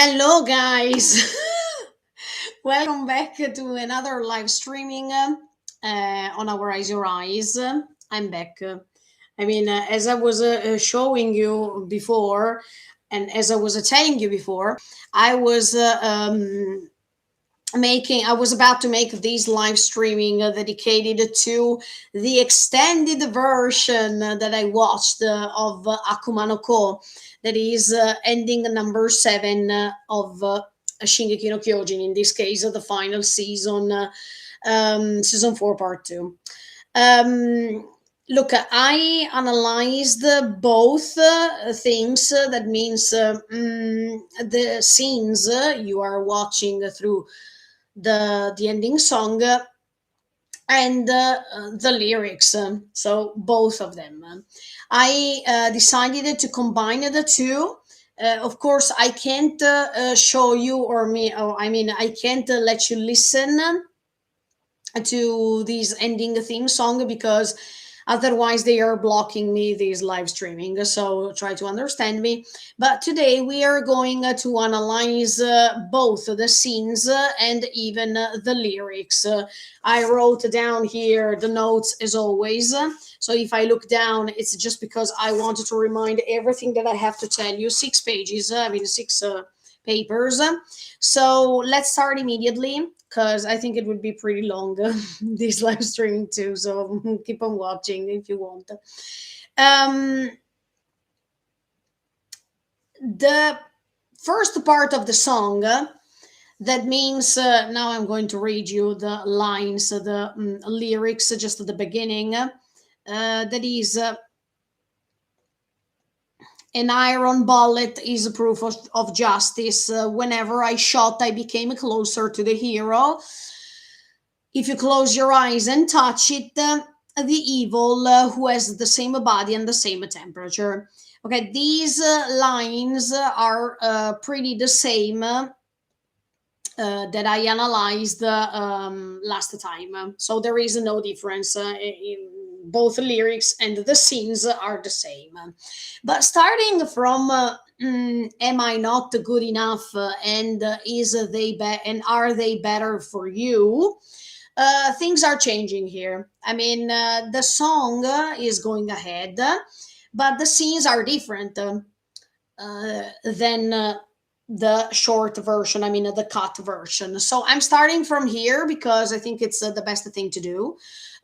Hello, guys. Welcome back to another live streaming on our Eyes Your Eyes. I'm back. As I was showing you before, and as I was telling you before, I was I was about to make this live streaming dedicated to the extended version that I watched of Akuma no Ko, that is ending number seven of Shingeki no Kyojin, in this case, the final season, season 4, part 2. Um, Look, I analyzed both things. That means the scenes you are watching through the ending song and the lyrics. So both of them. I decided to combine the two. Of course, I can't show you or me. Or I mean, I can't let you listen to this ending theme song because otherwise they are blocking me this live streaming, so try to understand me. But today we are going to analyze both the scenes and even the lyrics. I wrote down here the notes as always, so if I look down it's just because I wanted to remind everything that I have to tell you. 6 pages, six papers. So let's start immediately because I think it would be pretty long, this live streaming too. So keep on watching if you want. Um, the first part of the song, that means now I'm going to read you the lines, the lyrics, just at the beginning. That is. An iron bullet is a proof of justice. Whenever I shot, I became closer to the hero. If you close your eyes and touch it, the evil who has the same body and the same temperature. Okay, these lines are pretty the same that I analyzed last time. So there is no difference. Both lyrics and the scenes are the same. But starting from am I not good enough and and are they better for you? Things are changing here. The song is going ahead, but the scenes are different than the short version. The cut version. So I'm starting from here because I think it's the best thing to do.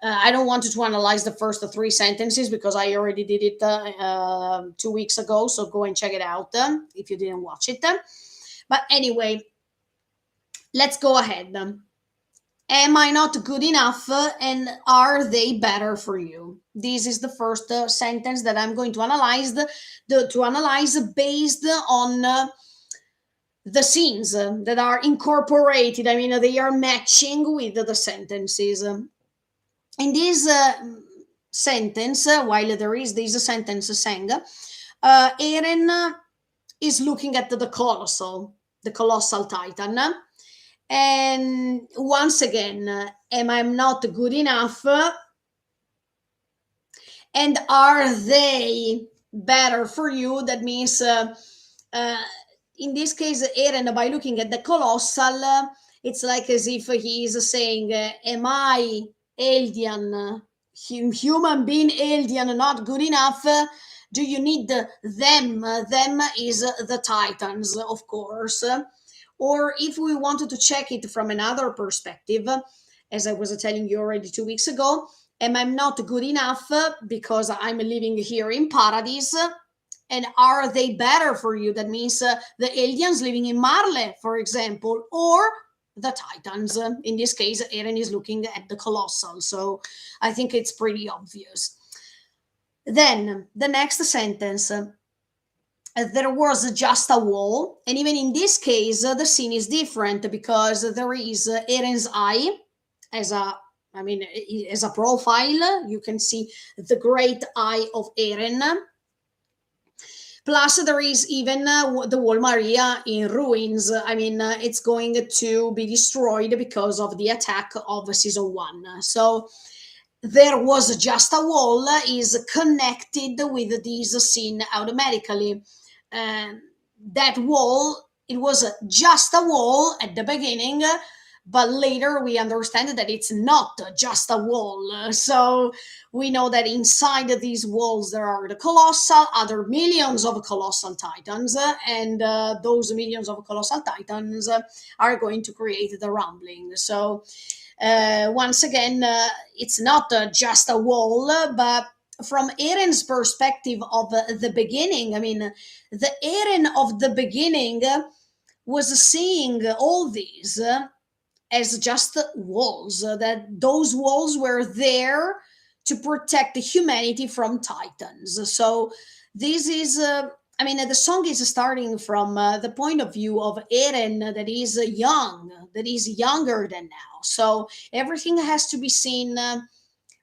I don't want to analyze the first three sentences because I already did it 2 weeks ago. So go and check it out if you didn't watch it. But anyway, let's go ahead. Am I not good enough and are they better for you? This is the first sentence that I'm going to analyze to analyze based on the scenes that are incorporated. They are matching with the sentences. In this sentence, while there is this sentence saying, Eren is looking at the colossal titan, and once again, am I not good enough? And are they better for you? That means, in this case, Eren, by looking at the colossal, it's like as if he is saying, am I alien, human being alien, not good enough? Do you need them? Them is the titans, of course. Or if we wanted to check it from another perspective, as I was telling you already 2 weeks ago, am I not good enough because I'm living here in paradise? And are they better for you? That means the aliens living in Marley, for example, or the titans. In this case, Eren is looking at the colossal. So I think it's pretty obvious. Then the next sentence, there was just a wall. And even in this case, the scene is different because there is Eren's eye as as a profile. You can see the great eye of Eren. Plus, there is even the wall Maria in ruins. It's going to be destroyed because of the attack of season 1. So there was just a wall is connected with this scene automatically. That wall it was just a wall at the beginning, but later we understand that it's not just a wall. So we know that inside of these walls there are the colossal, other millions of colossal titans, and those millions of colossal titans are going to create the rumbling. So once again, it's not just a wall, but from Eren's perspective of the beginning, I mean, the Eren of the beginning was seeing all these as just walls, that those walls were there to protect humanity from titans. So this is I mean, the song is starting from the point of view of Eren, that is young, that is younger than now. So everything has to be seen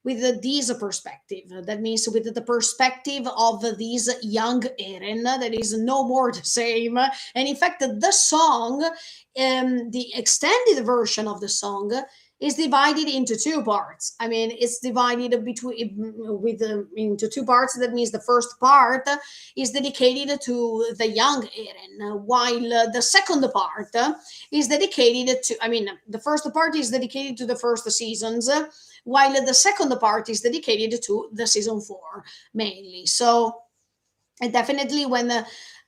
with this perspective. That means with the perspective of this young Eren, that is no more the same. And in fact, the song, the extended version of the song, is divided into two parts. I mean, it's divided between with into two parts. That means the first part is dedicated to the young Eren, while the second part is dedicated to. I mean, the first part is dedicated to the first seasons, while the second part is dedicated to the season 4 mainly. So and definitely when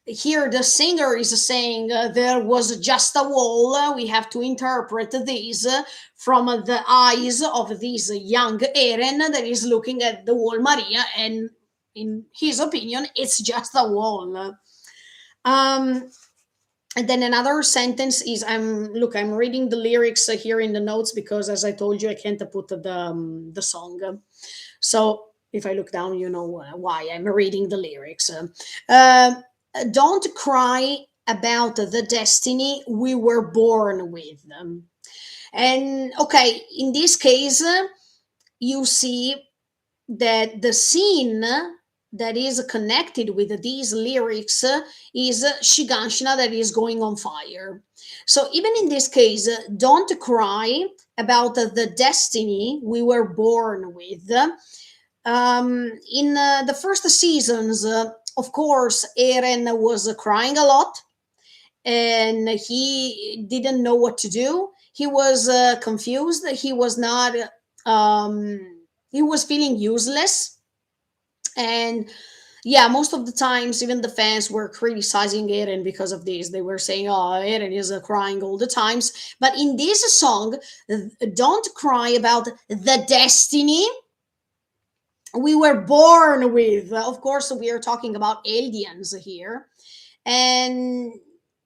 here the singer is saying there was just a wall, we have to interpret this from the eyes of this young Eren that is looking at the wall Maria, and in his opinion it's just a wall. um and then another sentence is, I'm reading the lyrics here in the notes, because as I told you I can't put the song. So if I look down, you know why I'm reading the lyrics. Uh, don't cry about the destiny we were born with. And okay, in this case, you see that the scene that is connected with these lyrics is Shiganshina that is going on fire. So even in this case, don't cry about the destiny we were born with. In the first seasons, of course, Eren was crying a lot, and he didn't know what to do. He was confused. He was not. He was feeling useless, and yeah, most of the times, even the fans were criticizing Eren because of this. They were saying, "Oh, Eren is crying all the times." But in this song, "Don't Cry About the Destiny We Were Born With." Of course, we are talking about aliens here, and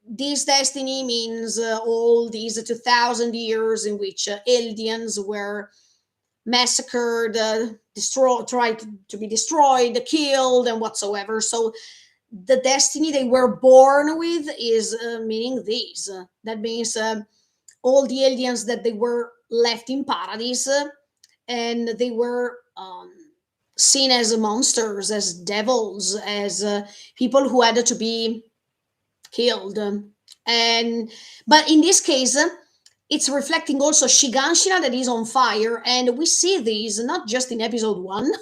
this destiny means all these 2,000 years in which aliens were massacred, destroyed, tried to be destroyed, killed, and whatsoever. So the destiny they were born with is meaning this. That means all the aliens that they were left in paradise, and they were seen as monsters, as devils, as people who had to be killed. And but in this case, it's reflecting also Shiganshina that is on fire, and we see these not just in episode 1,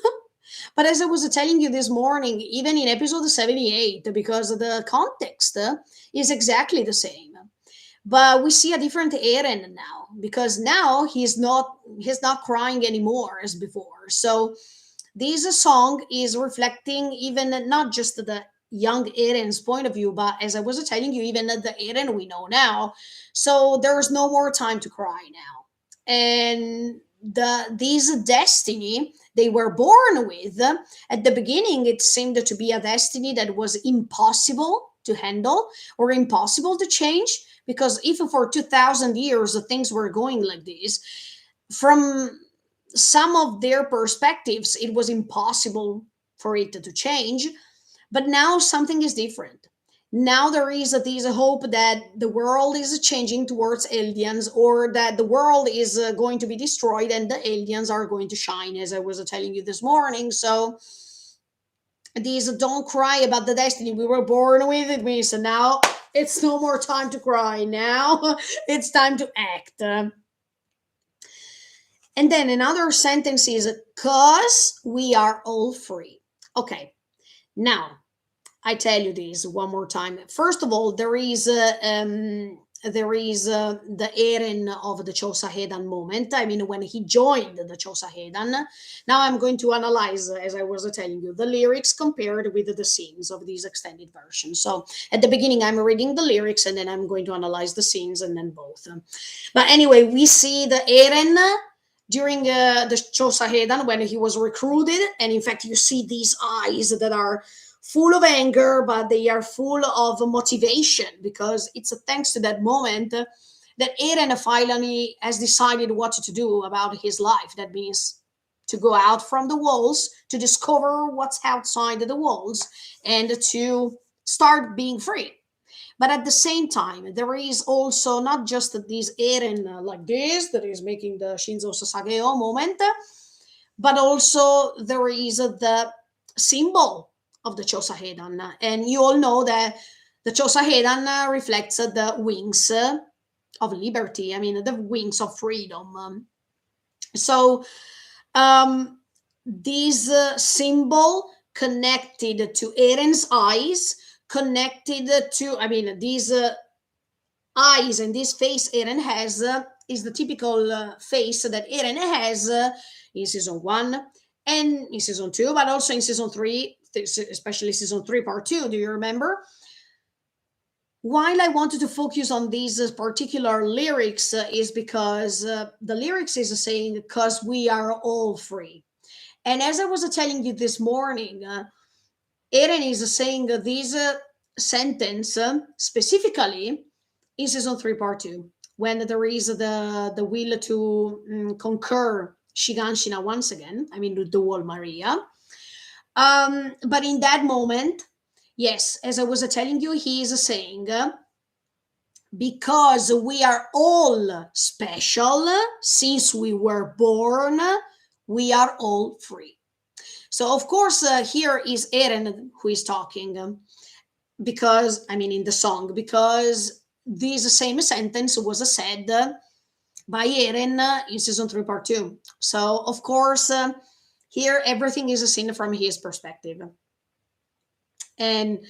but as I was telling you this morning, even in episode 78, because the context is exactly the same. But we see a different Eren now, because now he's not crying anymore as before. So this song is reflecting even not just the young Eren's point of view, but as I was telling you, even the Eren we know now. So there's no more time to cry now. And this destiny they were born with, at the beginning it seemed to be a destiny that was impossible to handle or impossible to change, because if for 2,000 years things were going like this, from some of their perspectives it was impossible for it to change. But now something is different. Now there is this hope that the world is changing towards aliens, or that the world is going to be destroyed and the aliens are going to shine, as I was telling you this morning. So these "don't cry about the destiny we were born with," it means now it's no more time to cry. Now it's time to act. And then another sentence is, "cause we are all free." Okay, now I tell you this one more time. First of all, there is the Eren of the Chosahedan moment. I mean, when he joined the Chosahedan. Now I'm going to analyze, as I was telling you, the lyrics compared with the scenes of these extended versions. So at the beginning, I'm reading the lyrics, and then I'm going to analyze the scenes, and then both. But anyway, we see the Eren during the Chosahedan when he was recruited, and in fact, you see these eyes that are full of anger, but they are full of motivation, because it's thanks to that moment that Eren finally has decided what to do about his life. That means to go out from the walls, to discover what's outside the walls, and to start being free. But at the same time, there is also not just this Eren like this that is making the Shinzo Sasageo moment, but also there is the symbol of the Chosahedan. And you all know that the Chosahedan reflects the wings of liberty, I mean, the wings of freedom. So, um, this symbol connected to Eren's eyes, connected to, I mean, these eyes and this face Eren has is the typical face that Eren has in season one and in season two, but also in season three, especially season three, part two. Do you remember? While I wanted to focus on these particular lyrics, is because the lyrics is saying, because we are all free. And as I was telling you this morning, Eren is saying this sentence specifically in season three, part two, when there is the will to conquer Shiganshina once again. I mean, the wall Maria. But in that moment, yes, as I was telling you, he is saying, because we are all special since we were born, we are all free. So, of course, here is Eren who is talking, because, I mean, in the song, because this same sentence was said by Eren in season 3, part 2. So, of course, here everything is seen from his perspective. And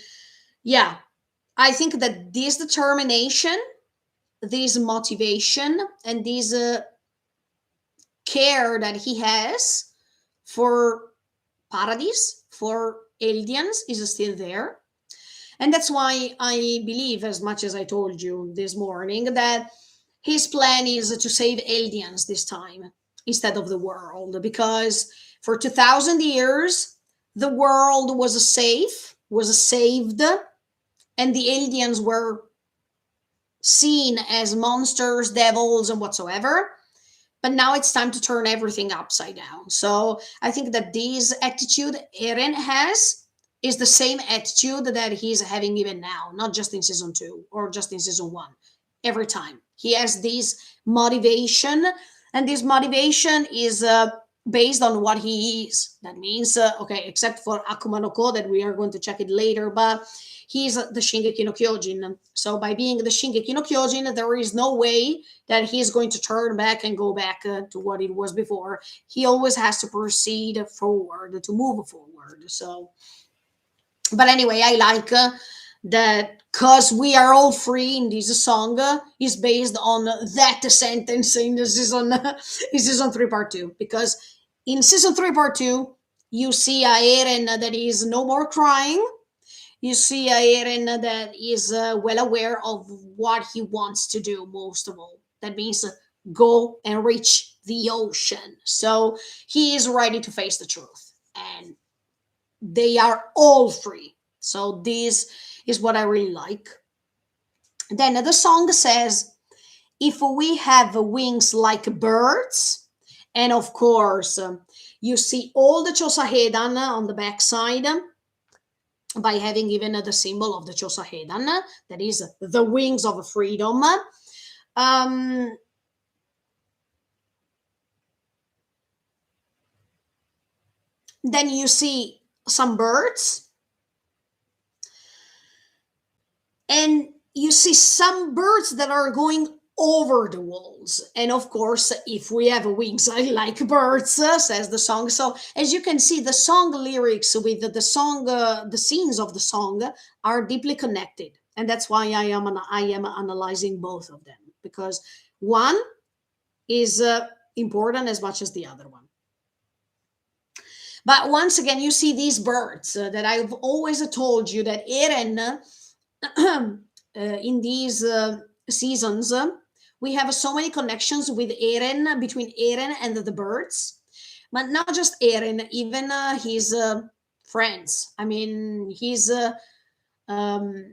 yeah, I think that this determination, this motivation, and this care that he has for Paradise, for Eldians, is still there. And that's why I believe, as much as I told you this morning, that his plan is to save Eldians this time instead of the world. Because for 2000 years, the world was safe, was saved, and the Eldians were seen as monsters, devils, and whatsoever. But now it's time to turn everything upside down. So I think that this attitude Eren has is the same attitude that he's having even now, not just in season 2 or just in season 1. Every time he has this motivation, and this motivation is based on what he is. That means, okay, except for Akuma no Ko, that we are going to check it later, but he's the Shingeki no Kyojin. So by being the Shingeki no Kyojin, there is no way that he's going to turn back and go back to what it was before. He always has to proceed forward, to move forward. So, but anyway, I like that, because we are all free in this song is based on that sentence in the season in season 3, part 2. Because in season 3, part 2, you see a Eren that is no more crying. You see a Eren that is well aware of what he wants to do, most of all. That means go and reach the ocean. So he is ready to face the truth. And they are all free. So this is what I really like. Then the song says, if we have wings like birds, and of course, you see all the Chosahedan on the backside, by having even the symbol of the Chosahedan, that is the wings of freedom. Um, then you see some birds, and you see some birds that are going over the walls. And of course, if we have wings like birds, says the song. So as you can see, the song lyrics with the song, the scenes of the song are deeply connected. And that's why I am analyzing both of them, because one is important as much as the other one. But once again, you see these birds that I've always told you that Eren, in these seasons, we have so many connections with Eren, between Eren and the birds, but not just Eren, even his friends. I mean, his um,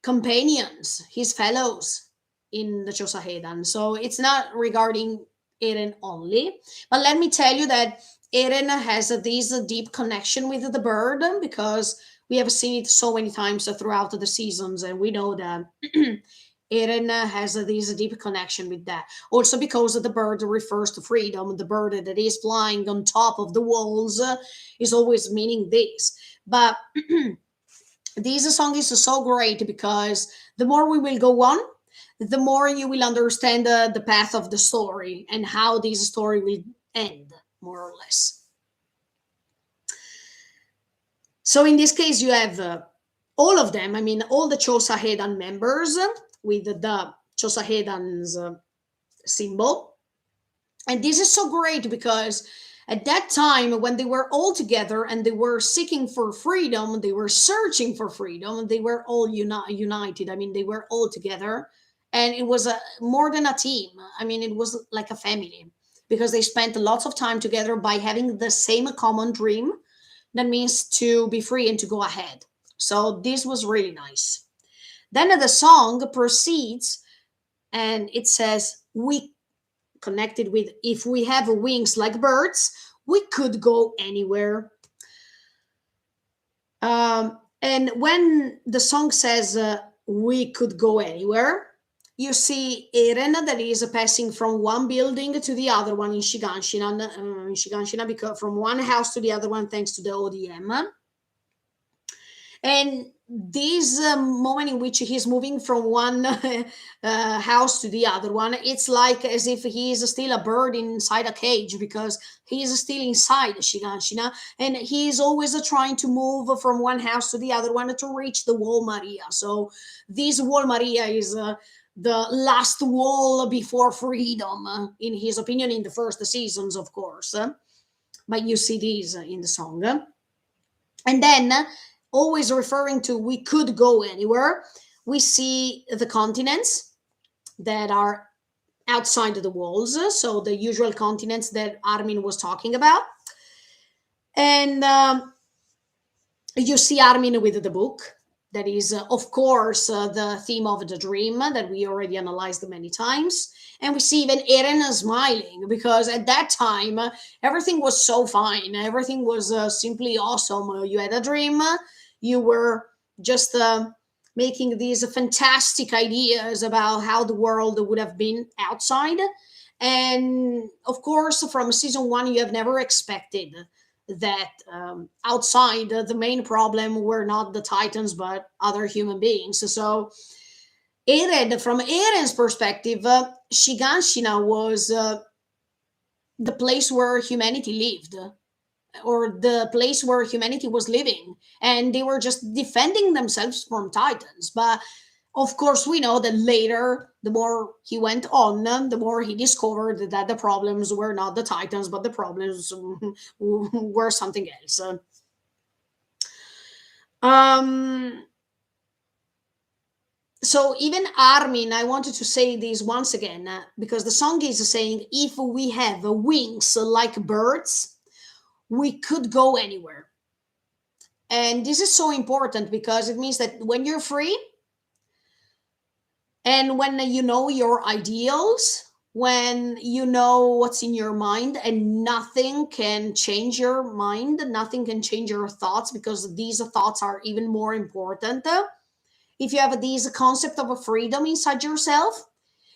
companions, his fellows in the Chosahedan. So it's not regarding Eren only. But let me tell you that Eren has this deep connection with the bird, because we have seen it so many times throughout the seasons, and we know that Eren has this deep connection with that. Also, because the bird refers to freedom, the bird that is flying on top of the walls is always meaning this. But this song is so great because the more we will go on, the more you will understand the path of the story and how this story will end, more or less. So in this case, you have all of them. I mean, all the Chosahedan members with the Chosahedan's symbol. And this is so great because at that time, when they were all together and they were seeking for freedom, they were searching for freedom, they were all united. I mean, they were all together. And it was more than a team. I mean, it was like a family, because they spent lots of time together by having the same common dream. That means to be free and to go ahead. So this was really nice. Then the song proceeds and it says, we connected with, if we have wings like birds, we could go anywhere. And when the song says we could go anywhere, you see Eren that is passing from one building to the other one in Shiganshina, because from one house to the other one, thanks to the ODM. And this moment in which he's moving from one house to the other one, it's like as if he is still a bird inside a cage, because he is still inside Shiganshina, and he is always trying to move from one house to the other one to reach the wall Maria. So this wall Maria is the last wall before freedom, in his opinion, in the first seasons, of course. But you see these in the song. And then, always referring to we could go anywhere, we see the continents that are outside of the walls. So the usual continents that Armin was talking about. And you see Armin with the book. That is, of course, the theme of the dream that we already analyzed many times. And we see even Eren smiling, because at that time, everything was so fine. Everything was simply awesome. You had a dream. You were just making these fantastic ideas about how the world would have been outside. And of course, from season one, you have never expected that outside the main problem were not the Titans but other human beings. So Eren, from Eren's perspective, Shiganshina was the place where humanity lived, or the place where humanity was living, and they were just defending themselves from Titans. But of course, we know that later, the more he went on, the more he discovered that the problems were not the Titans, but the problems were something else. Um, so even Armin, I wanted to say this once again, because the song is saying, if we have wings like birds, we could go anywhere. And this is so important because it means that when you're free, and when you know your ideals, when you know what's in your mind, and nothing can change your mind, nothing can change your thoughts, because these thoughts are even more important. If you have this concept of a freedom inside yourself,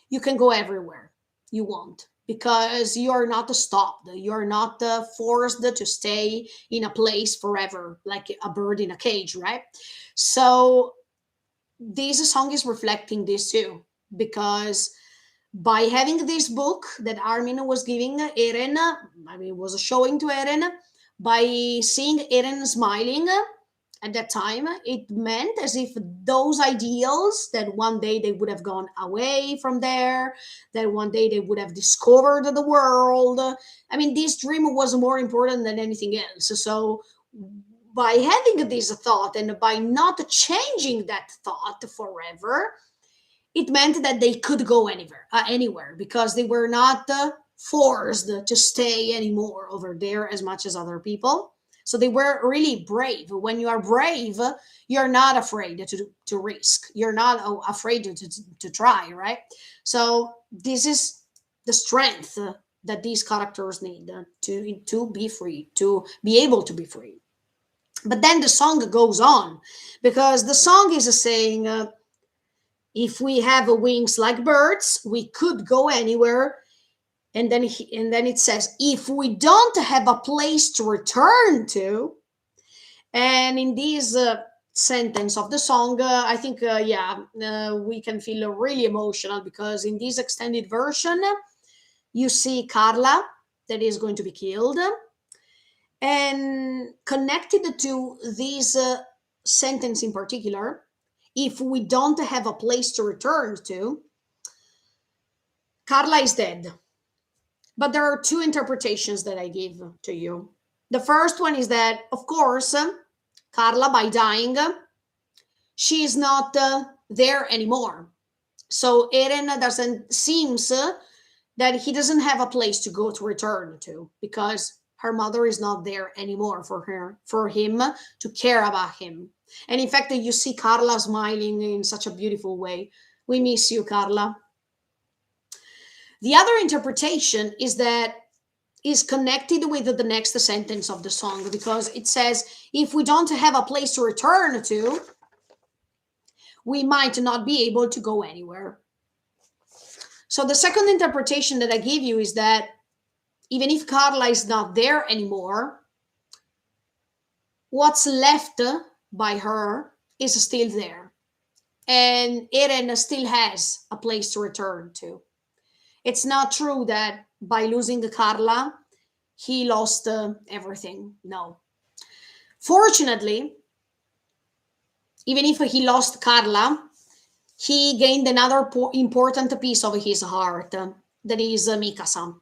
you can go everywhere you want, because you are not stopped. You are not forced to stay in a place forever, like a bird in a cage, right? So this song is reflecting this too, because By having this book that Armin was giving Eren, was showing to Eren, by seeing Eren smiling at that time, it meant as if those ideals that one day they would have gone away from there, that one day they would have discovered the world. I mean, this dream was more important than anything else. So, by having this thought and by not changing that thought forever, it meant that they could go anywhere because they were not forced to stay anymore over there as much as other people. So they were really brave. When you are brave, you're not afraid to risk. You're not afraid to try, right? So this is the strength that these characters need to be free, to be able to be free. But then the song goes on, because the song is saying, if we have wings like birds, we could go anywhere. And then it says, if we don't have a place to return to. And in this sentence of the song, I think, we can feel really emotional, because in this extended version, you see Carla that is going to be killed. And connected to this sentence in particular, if we don't have a place to return to, Carla is dead. But there are two interpretations that I give to you. The first one is that, of course, Carla, by dying, she is not there anymore. So Eren doesn't seems that he doesn't have a place to go to return to, because her mother is not there anymore for him to care about him. And in fact, you see Carla smiling in such a beautiful way. We miss you, Carla. The other interpretation is connected with the next sentence of the song, because it says, if we don't have a place to return to, we might not be able to go anywhere. So the second interpretation that I give you is that even if Carla is not there anymore, what's left by her is still there. And Eren still has a place to return to. It's not true that by losing Carla, he lost everything. No. Fortunately, even if he lost Carla, he gained another important piece of his heart, that is Mikasa.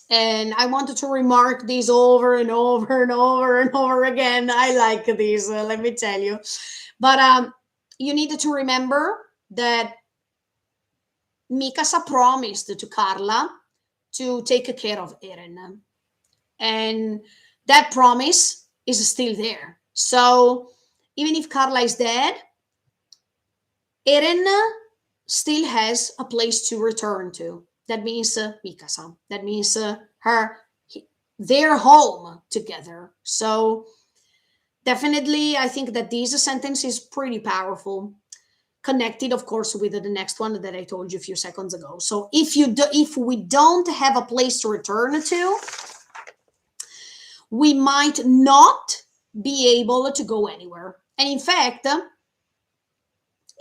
And I wanted to remark this over and over and over and over again. I like this, let me tell you. But you need to remember that Mikasa promised to Carla to take care of Eren. And that promise is still there. So even if Carla is dead, Eren still has a place to return to. That means Mikasa. That means their home together. So definitely, I think that this sentence is pretty powerful, connected, of course, with the next one that I told you a few seconds ago. So if we don't have a place to return to, we might not be able to go anywhere. And in fact,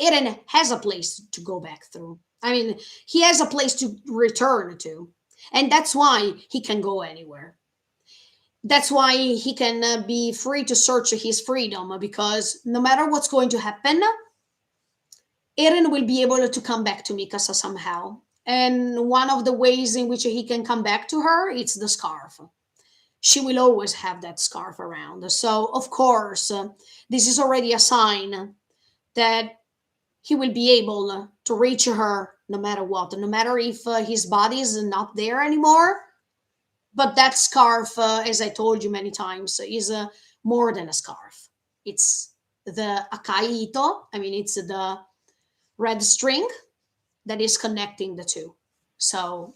Eren has a place to go back through. I mean, he has a place to return to. And that's why he can go anywhere. That's why he can be free to search his freedom, because no matter what's going to happen, Eren will be able to come back to Mikasa somehow. And one of the ways in which he can come back to her, it's the scarf. She will always have that scarf around. So, of course, this is already a sign that he will be able to reach her no matter what, no matter if his body is not there anymore. But that scarf, as I told you many times, is more than a scarf. It's the akaito. I mean, it's the red string that is connecting the two. So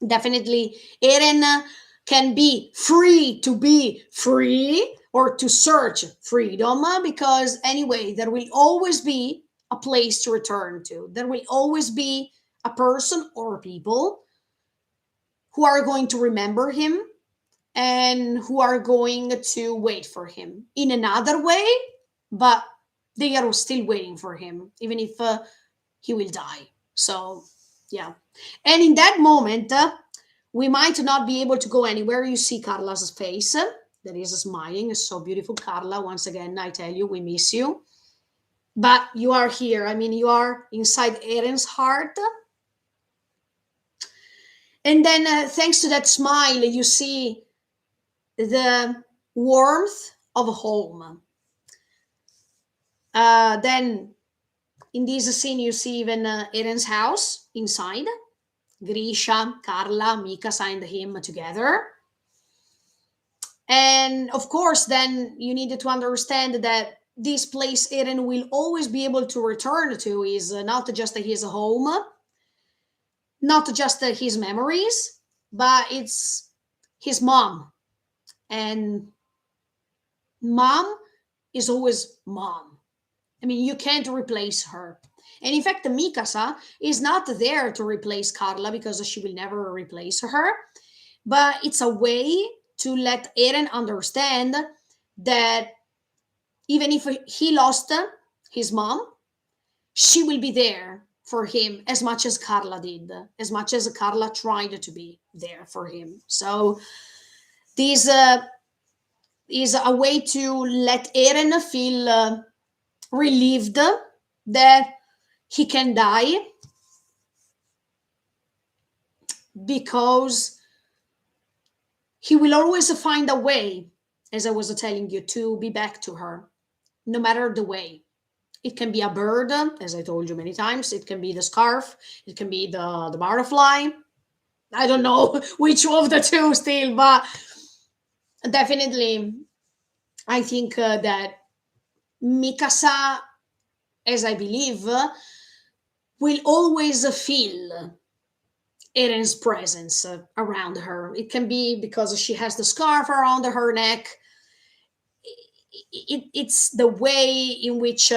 definitely Eren can be free to be free, or to search freedom, because anyway, there will always be a place to return to. There will always be a person or people who are going to remember him and who are going to wait for him in another way, but they are still waiting for him, even if he will die. So Yeah. And in that moment, we might not be able to go anywhere. You see Carla's face that is smiling. It's so beautiful, Carla. Once again, I tell you, we miss you. But you are here. I mean, you are inside Eren's heart. And then, thanks to that smile, you see the warmth of home. Then, in this scene, you see even Eren's house inside. Grisha, Carla, Mikasa, and him together. And of course, then you needed to understand that this place Eren will always be able to return to is not just his home, not just his memories, but it's his mom. And mom is always mom. I mean, you can't replace her. And in fact, Mikasa is not there to replace Carla because she will never replace her. But it's a way to let Eren understand that even if he lost his mom, she will be there for him as much as Carla did, as much as Carla tried to be there for him. So this is a way to let Eren feel relieved that he can die because he will always find a way, as I was telling you, to be back to her, no matter the way. It can be a bird, as I told you many times. It can be the scarf. It can be the butterfly. I don't know which of the two still, but definitely, I think that Mikasa, as I believe, will always feel Eren's presence around her. It can be because she has the scarf around her neck. It's the way in which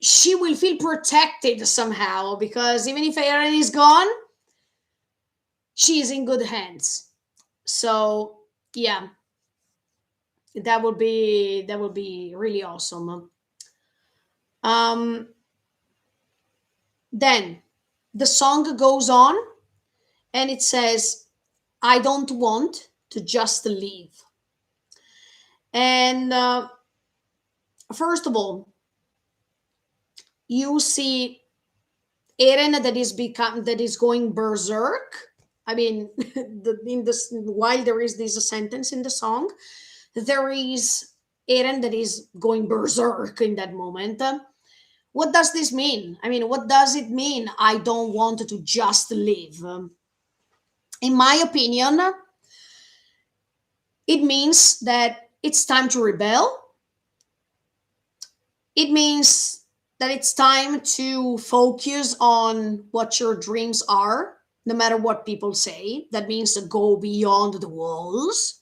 she will feel protected somehow because even if Eren is gone, she is in good hands. So yeah, that would be really awesome. Um, then the song goes on and it says, "I don't want to just leave." And first of all, you see Eren that is going berserk. I mean, in this while there is this sentence in the song, there is Eren that is going berserk in that moment. What does this mean? I mean, what does it mean? I don't want to just live. In my opinion, it means that it's time to rebel. It means that it's time to focus on what your dreams are, no matter what people say. That means to go beyond the walls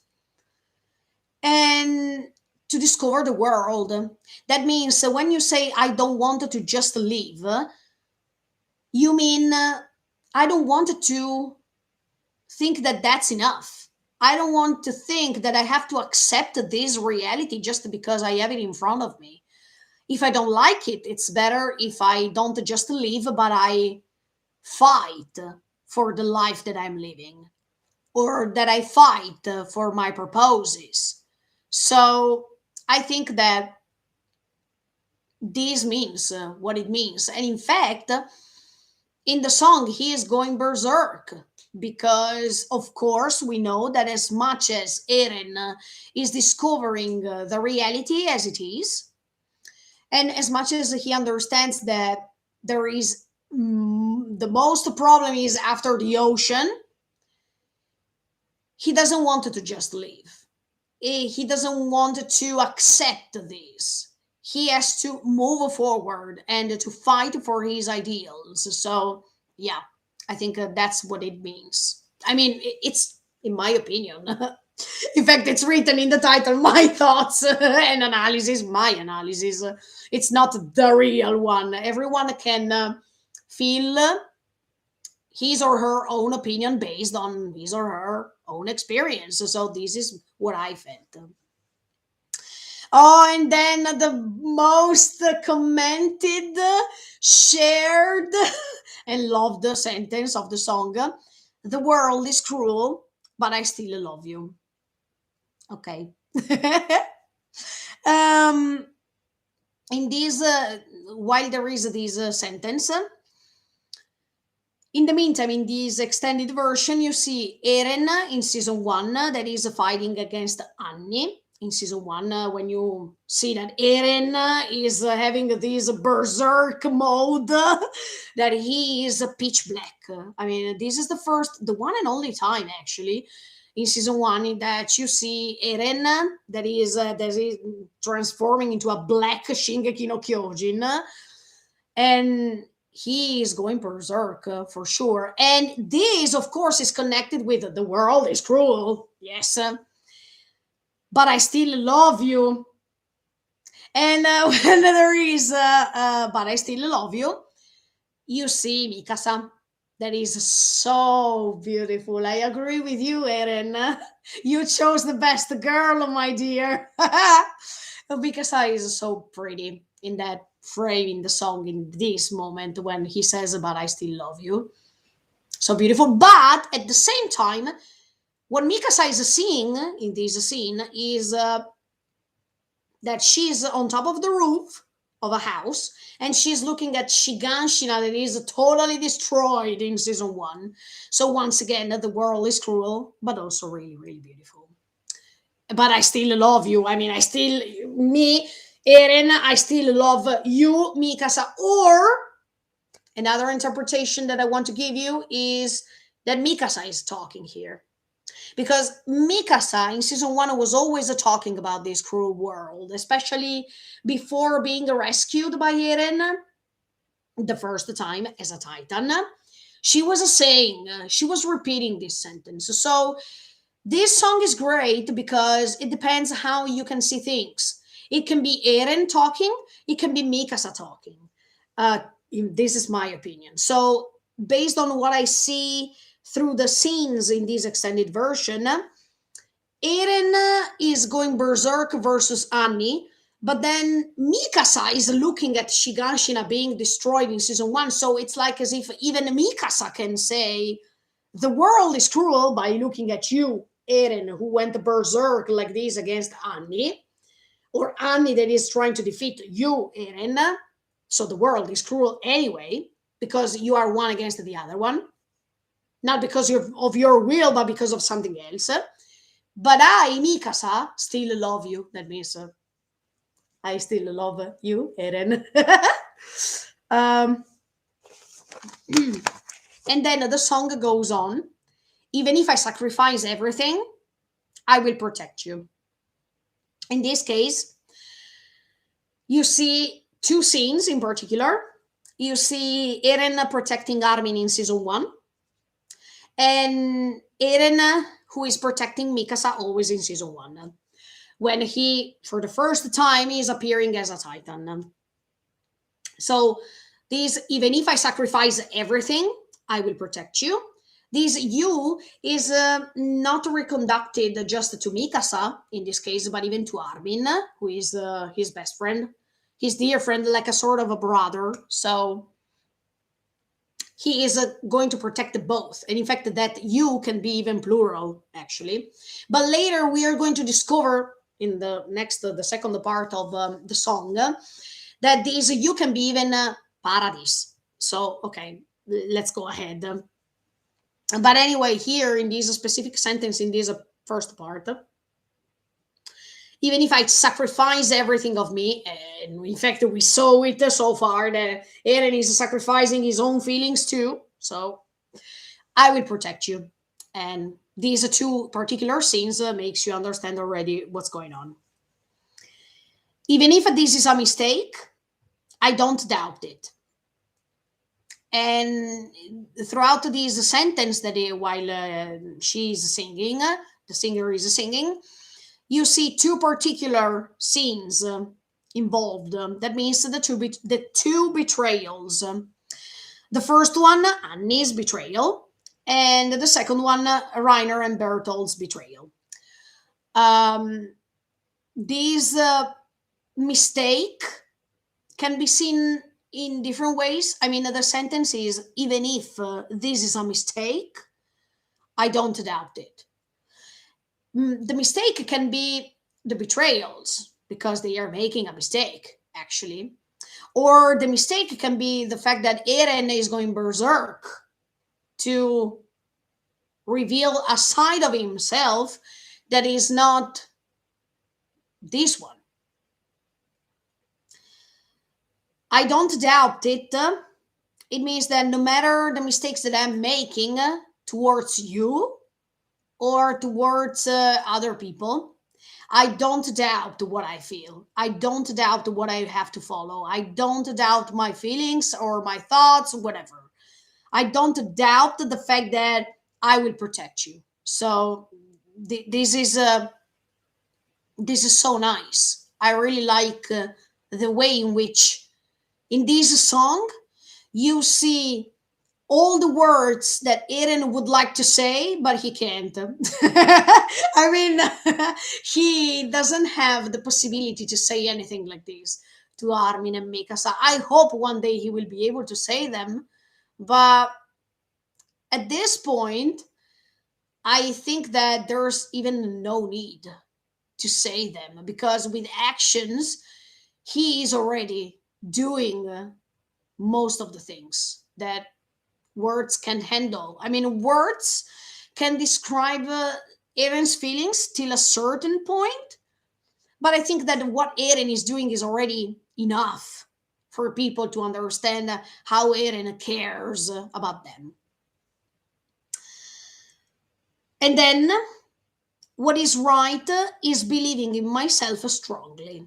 and to discover the world. That means when you say, I don't want to just live, you mean I don't want to think that that's enough. I don't want to think that I have to accept this reality just because I have it in front of me. If I don't like it, it's better if I don't just live, but I fight for the life that I'm living or that I fight for my purposes. So I think that this means what it means. And in fact, in the song, he is going berserk because, of course, we know that as much as Eren is discovering the reality as it is, and as much as he understands that there is the most problem is after the ocean, he doesn't want to just leave. He doesn't want to accept this. He has to move forward and to fight for his ideals. So yeah, I think that's what it means. I mean, it's in my opinion. In fact, it's written in the title, my thoughts and analysis, my analysis. It's not the real one. Everyone can feel his or her own opinion based on his or her own experience. So this is what I felt. Oh, and then the most commented, shared, and love the sentence of the song. The world is cruel, but I still love you. Okay. um, in this, while there is this sentence, in the meantime, in this extended version, you see Eren in season one that is fighting against Annie. In season one, when you see that Eren is having this berserk mode, that he is pitch black. I mean, this is the one and only time actually in season one in that you see Eren that is transforming into a black Shingeki no Kyojin, and he is going berserk for sure. And this, of course, is connected with the world is cruel. Yes, but I still love you. And when there is, but I still love you, you see Mikasa. That is so beautiful. I agree with you, Eren. You chose the best girl, my dear. Mikasa is so pretty in that frame in the song in this moment when he says, "But I still love you." So beautiful. But at the same time, what Mikasa is seeing in this scene is that she's on top of the roof of a house and she's looking at Shiganshina that is totally destroyed in season one. So once again, the world is cruel, but also really, really beautiful. But I still love you. I mean, me, Eren, I still love you, Mikasa. Or another interpretation that I want to give you is that Mikasa is talking here. Because Mikasa in season one was always talking about this cruel world, especially before being rescued by Eren the first time as a Titan. She was saying, she was repeating this sentence. So this song is great because it depends how you can see things. It can be Eren talking, it can be Mikasa talking. Uh, this is my opinion. So, based on what I see through the scenes in this extended version, Eren is going berserk versus Annie, but then Mikasa is looking at Shiganshina being destroyed in season one. So it's like as if even Mikasa can say, the world is cruel by looking at you, Eren, who went berserk like this against Annie, or Annie that is trying to defeat you, Eren. So the world is cruel anyway, because you are one against the other one. Not because of your will, but because of something else. But I, Mikasa, still love you. That means I still love you, Eren. um, and then the song goes on. Even if I sacrifice everything, I will protect you. In this case, you see two scenes in particular. You see Eren protecting Armin in season one, and Eren who is protecting Mikasa always in season one. When he, for the first time, is appearing as a Titan. So, this, even if I sacrifice everything, I will protect you. This you is not reconducted just to Mikasa in this case, but even to Armin, who is his best friend, his dear friend, like a sort of a brother. So he is going to protect both. And in fact, that you can be even plural, actually. But later we are going to discover in the next, the second part of the song, that this you can be even paradise. So, okay, let's go ahead. But anyway, here in this specific sentence, in this first part, even if I sacrifice everything of me, and in fact, we saw it so far that Eren is sacrificing his own feelings too. So I will protect you. And these two particular scenes makes you understand already what's going on. Even if this is a mistake, I don't doubt it. And throughout this sentence that while she's singing, the singer is singing, you see two particular scenes involved. That means the two betrayals. The first one, Annie's betrayal, and the second one, Reiner and Bertolt's betrayal. This mistake can be seen in different ways. I mean, the sentence is, even if this is a mistake, I don't doubt it. The mistake can be the betrayals because they are making a mistake, actually. Or the mistake can be the fact that Eren is going berserk to reveal a side of himself that is not this one. I don't doubt it. It means that no matter the mistakes that I'm making towards you or towards other people, I don't doubt what I feel. I don't doubt what I have to follow. I don't doubt my feelings or my thoughts, whatever. I don't doubt the fact that I will protect you. So this is so nice. I really like the way in which in this song you see all the words that Eren would like to say, but he can't. I mean, he doesn't have the possibility to say anything like this to Armin and Mikasa. I hope one day he will be able to say them, but at this point, I think that there's even no need to say them because with actions, he is already doing most of the things that words can handle. I mean, words can describe Eren's feelings till a certain point, but I think that what Eren is doing is already enough for people to understand how Eren cares about them. And then, what is right is believing in myself strongly.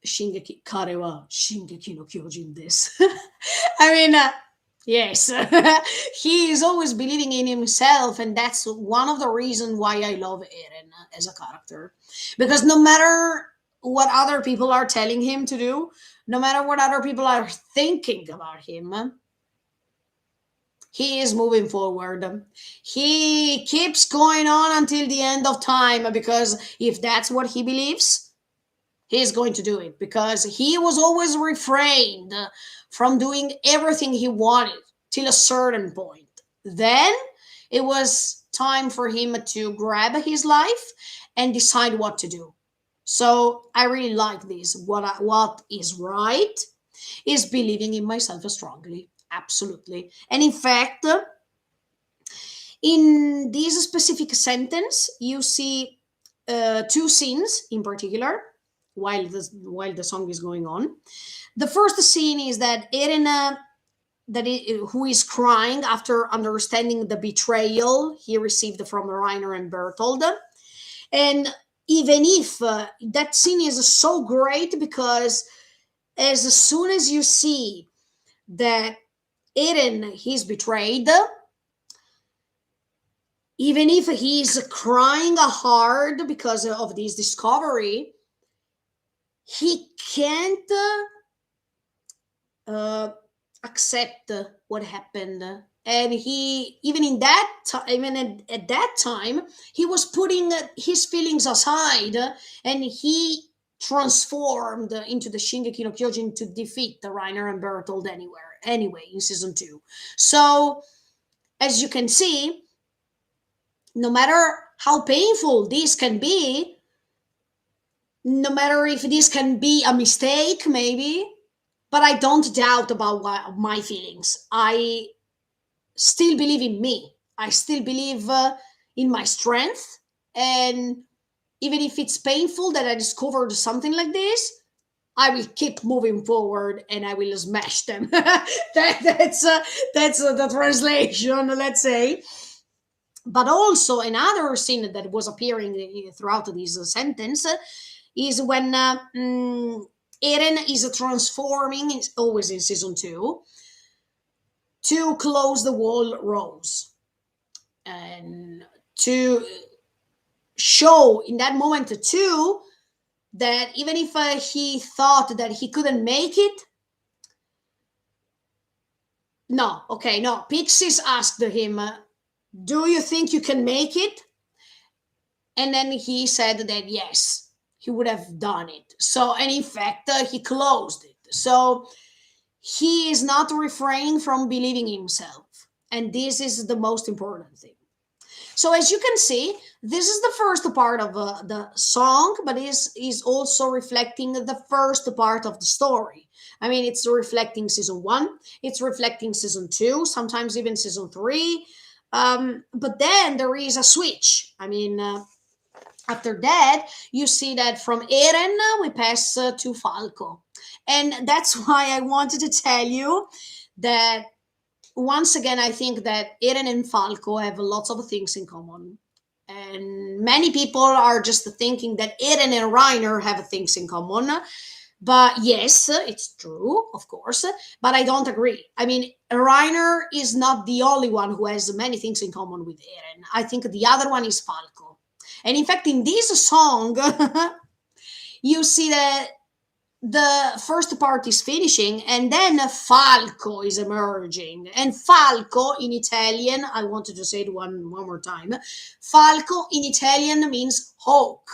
Shingeki kare wa Shingeki no Kyojin desu. I mean, yes, he is always believing in himself, and that's one of the reasons why I love Eren as a character. Because no matter what other people are telling him to do, no matter what other people are thinking about him, he is moving forward. He keeps going on until the end of time because if that's what he believes, he's going to do it because he was always refrained from doing everything he wanted till a certain point. Then it was time for him to grab his life and decide what to do. So I really like this. What is right is believing in myself strongly. Absolutely. And in fact, in this specific sentence, you see two scenes in particular while the song is going on. The first scene is that Eren, who is crying after understanding the betrayal he received from Reiner and Bertold, and even if that scene is so great because as soon as you see that Eren he's betrayed, even if he's crying hard because of this discovery, he can't uh, accept what happened. And he, even in that time, even at that time, he was putting his feelings aside and he transformed into the Shingeki no Kyojin to defeat the Reiner and Bertold anyway, in season 2. So, as you can see, no matter how painful this can be, no matter if this can be a mistake, maybe, but I don't doubt about my feelings. I still believe in me. I still believe in my strength. And even if it's painful that I discovered something like this, I will keep moving forward and I will smash them. That's the translation, let's say. But also another scene that was appearing throughout this sentence is when Eren is transforming, it's always in season 2, to close the wall rose and to show in that moment too that even if he thought that he couldn't make it, Pixies asked him, do you think you can make it? And then he said that yes, he would have done it. So, and in fact, he closed it. So he is not refraining from believing himself. And this is the most important thing. So as you can see, this is the first part of the song, but is also reflecting the first part of the story. I mean, it's reflecting season one, it's reflecting season two, sometimes even season three. But then there is a switch. I mean, after that, you see that from Eren, we pass to Falco. And that's why I wanted to tell you that once again, I think that Eren and Falco have lots of things in common. And many people are just thinking that Eren and Reiner have things in common. But yes, it's true, of course, but I don't agree. I mean, Reiner is not the only one who has many things in common with Eren. I think the other one is Falco. And in fact, in this song, you see that the first part is finishing and then Falco is emerging. And Falco in Italian, I wanted to say it one more time, Falco in Italian means hawk.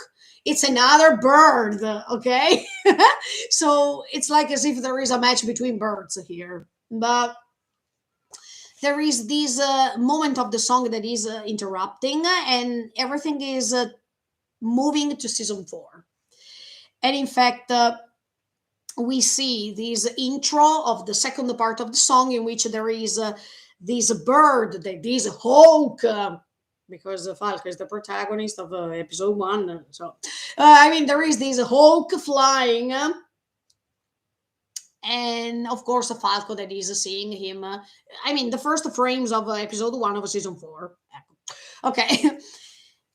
It's another bird, okay? So it's like as if there is a match between birds here. But there is this moment of the song that is interrupting, and everything is moving to season four. And in fact, we see this intro of the second part of the song in which there is this bird, this hawk, because Falco is the protagonist of episode one. So, I mean, there is this hawk flying, and of course, a Falco that is seeing him. I mean, the first frames of episode one of season four. Okay.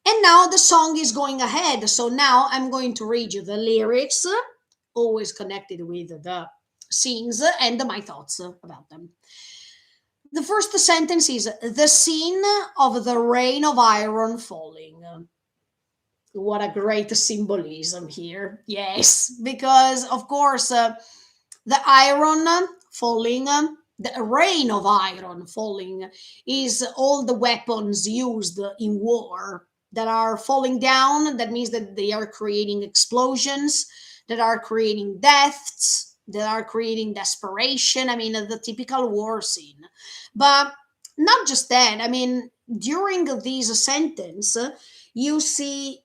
And now the song is going ahead. So now I'm going to read you the lyrics, always connected with the scenes and my thoughts about them. The first sentence is the scene of the rain of iron falling. What a great symbolism here. Yes, because of course, the iron falling, the rain of iron falling is all the weapons used in war that are falling down. That means that they are creating explosions, that are creating deaths, that are creating desperation. I mean, the typical war scene. But not just that. I mean, during this sentence, you see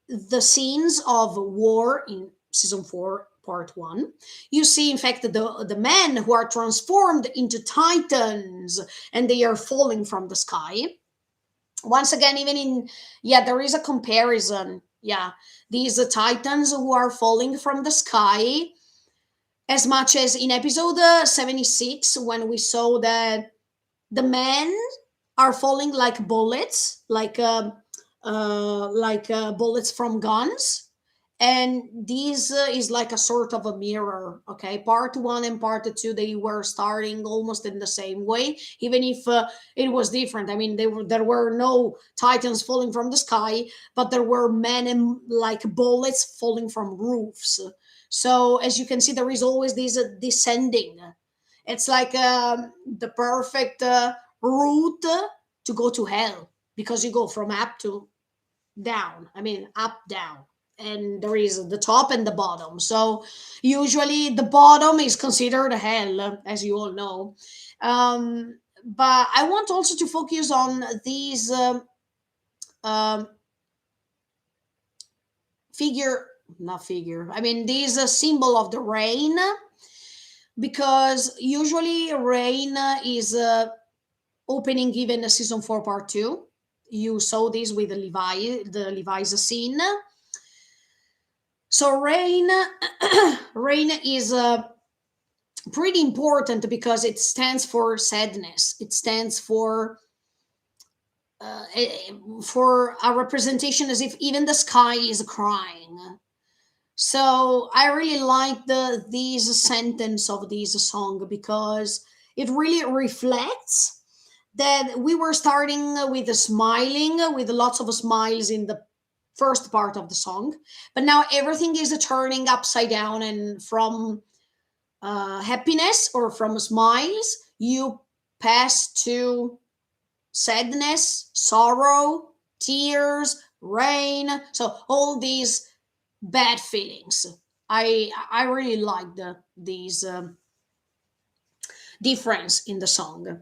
the scenes of war in season 4 part 1. You see in fact the men who are transformed into titans and they are falling from the sky. Once again, even in, yeah, there is a comparison. Yeah, these titans who are falling from the sky, as much as in episode 76 when we saw that the men are falling like bullets, bullets from guns. And this is like a sort of a mirror. Okay, part one and part two, they were starting almost in the same way, even if it was different. I mean, there were no titans falling from the sky, but there were men and like bullets falling from roofs. So as you can see, there is always this descending. It's like the perfect route to go to hell, because you go from up to down. I mean, up, down. And there is the top and the bottom. So usually the bottom is considered hell, as you all know. But I want also to focus on these um, figure, not figure, I mean, this symbol of the rain, because usually rain is opening even a season 4 part 2. You saw this with the Levi's scene. So rain rain is pretty important because it stands for sadness. It stands uh, eh, for a representation as if even the sky is crying. So I really like these sentence of this song because it really reflects that we were starting with a smiling, with lots of smiles in the first part of the song, but now everything is turning upside down, and from happiness or from smiles, you pass to sadness, sorrow, tears, rain. So all these bad feelings. I really like these. difference in the song.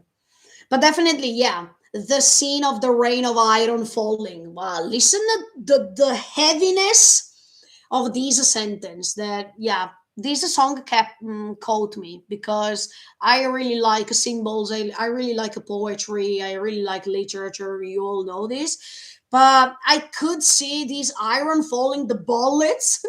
But definitely, yeah, the scene of the rain of iron falling. Wow, listen to the heaviness of this sentence. That, yeah, this song kept caught me because I really like symbols. I really like poetry. I really like literature. You all know this. But I could see these iron falling, the bullets,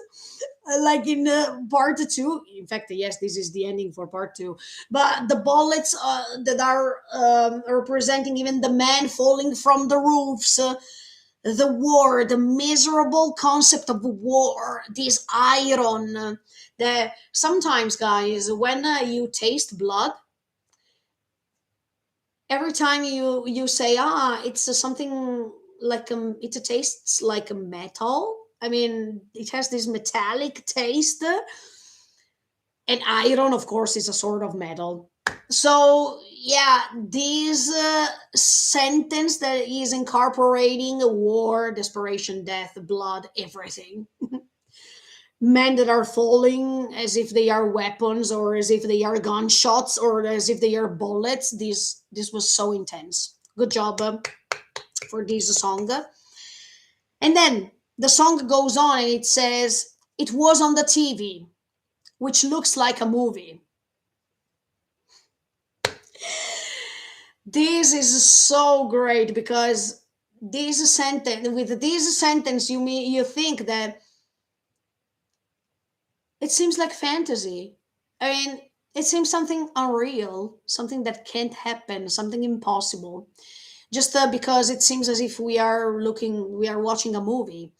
like in part two. In fact, yes, this is the ending for part two. But the bullets that are representing even the men falling from the roofs, the war, the miserable concept of war, this iron. That sometimes, guys, when you taste blood, every time you say, it's something like it tastes like a metal. I mean, it has this metallic taste, and iron, of course, is a sort of metal. So yeah, this sentence that is incorporating war, desperation, death, blood, everything, men that are falling as if they are weapons, or as if they are gunshots, or as if they are bullets. This was so intense. Good job for this song. And then the song goes on and it says, it was on the TV, which looks like a movie. This is so great because this sentence, you think that it seems like fantasy. I mean, it seems something unreal, something that can't happen, something impossible. Just because it seems as if we are watching a movie.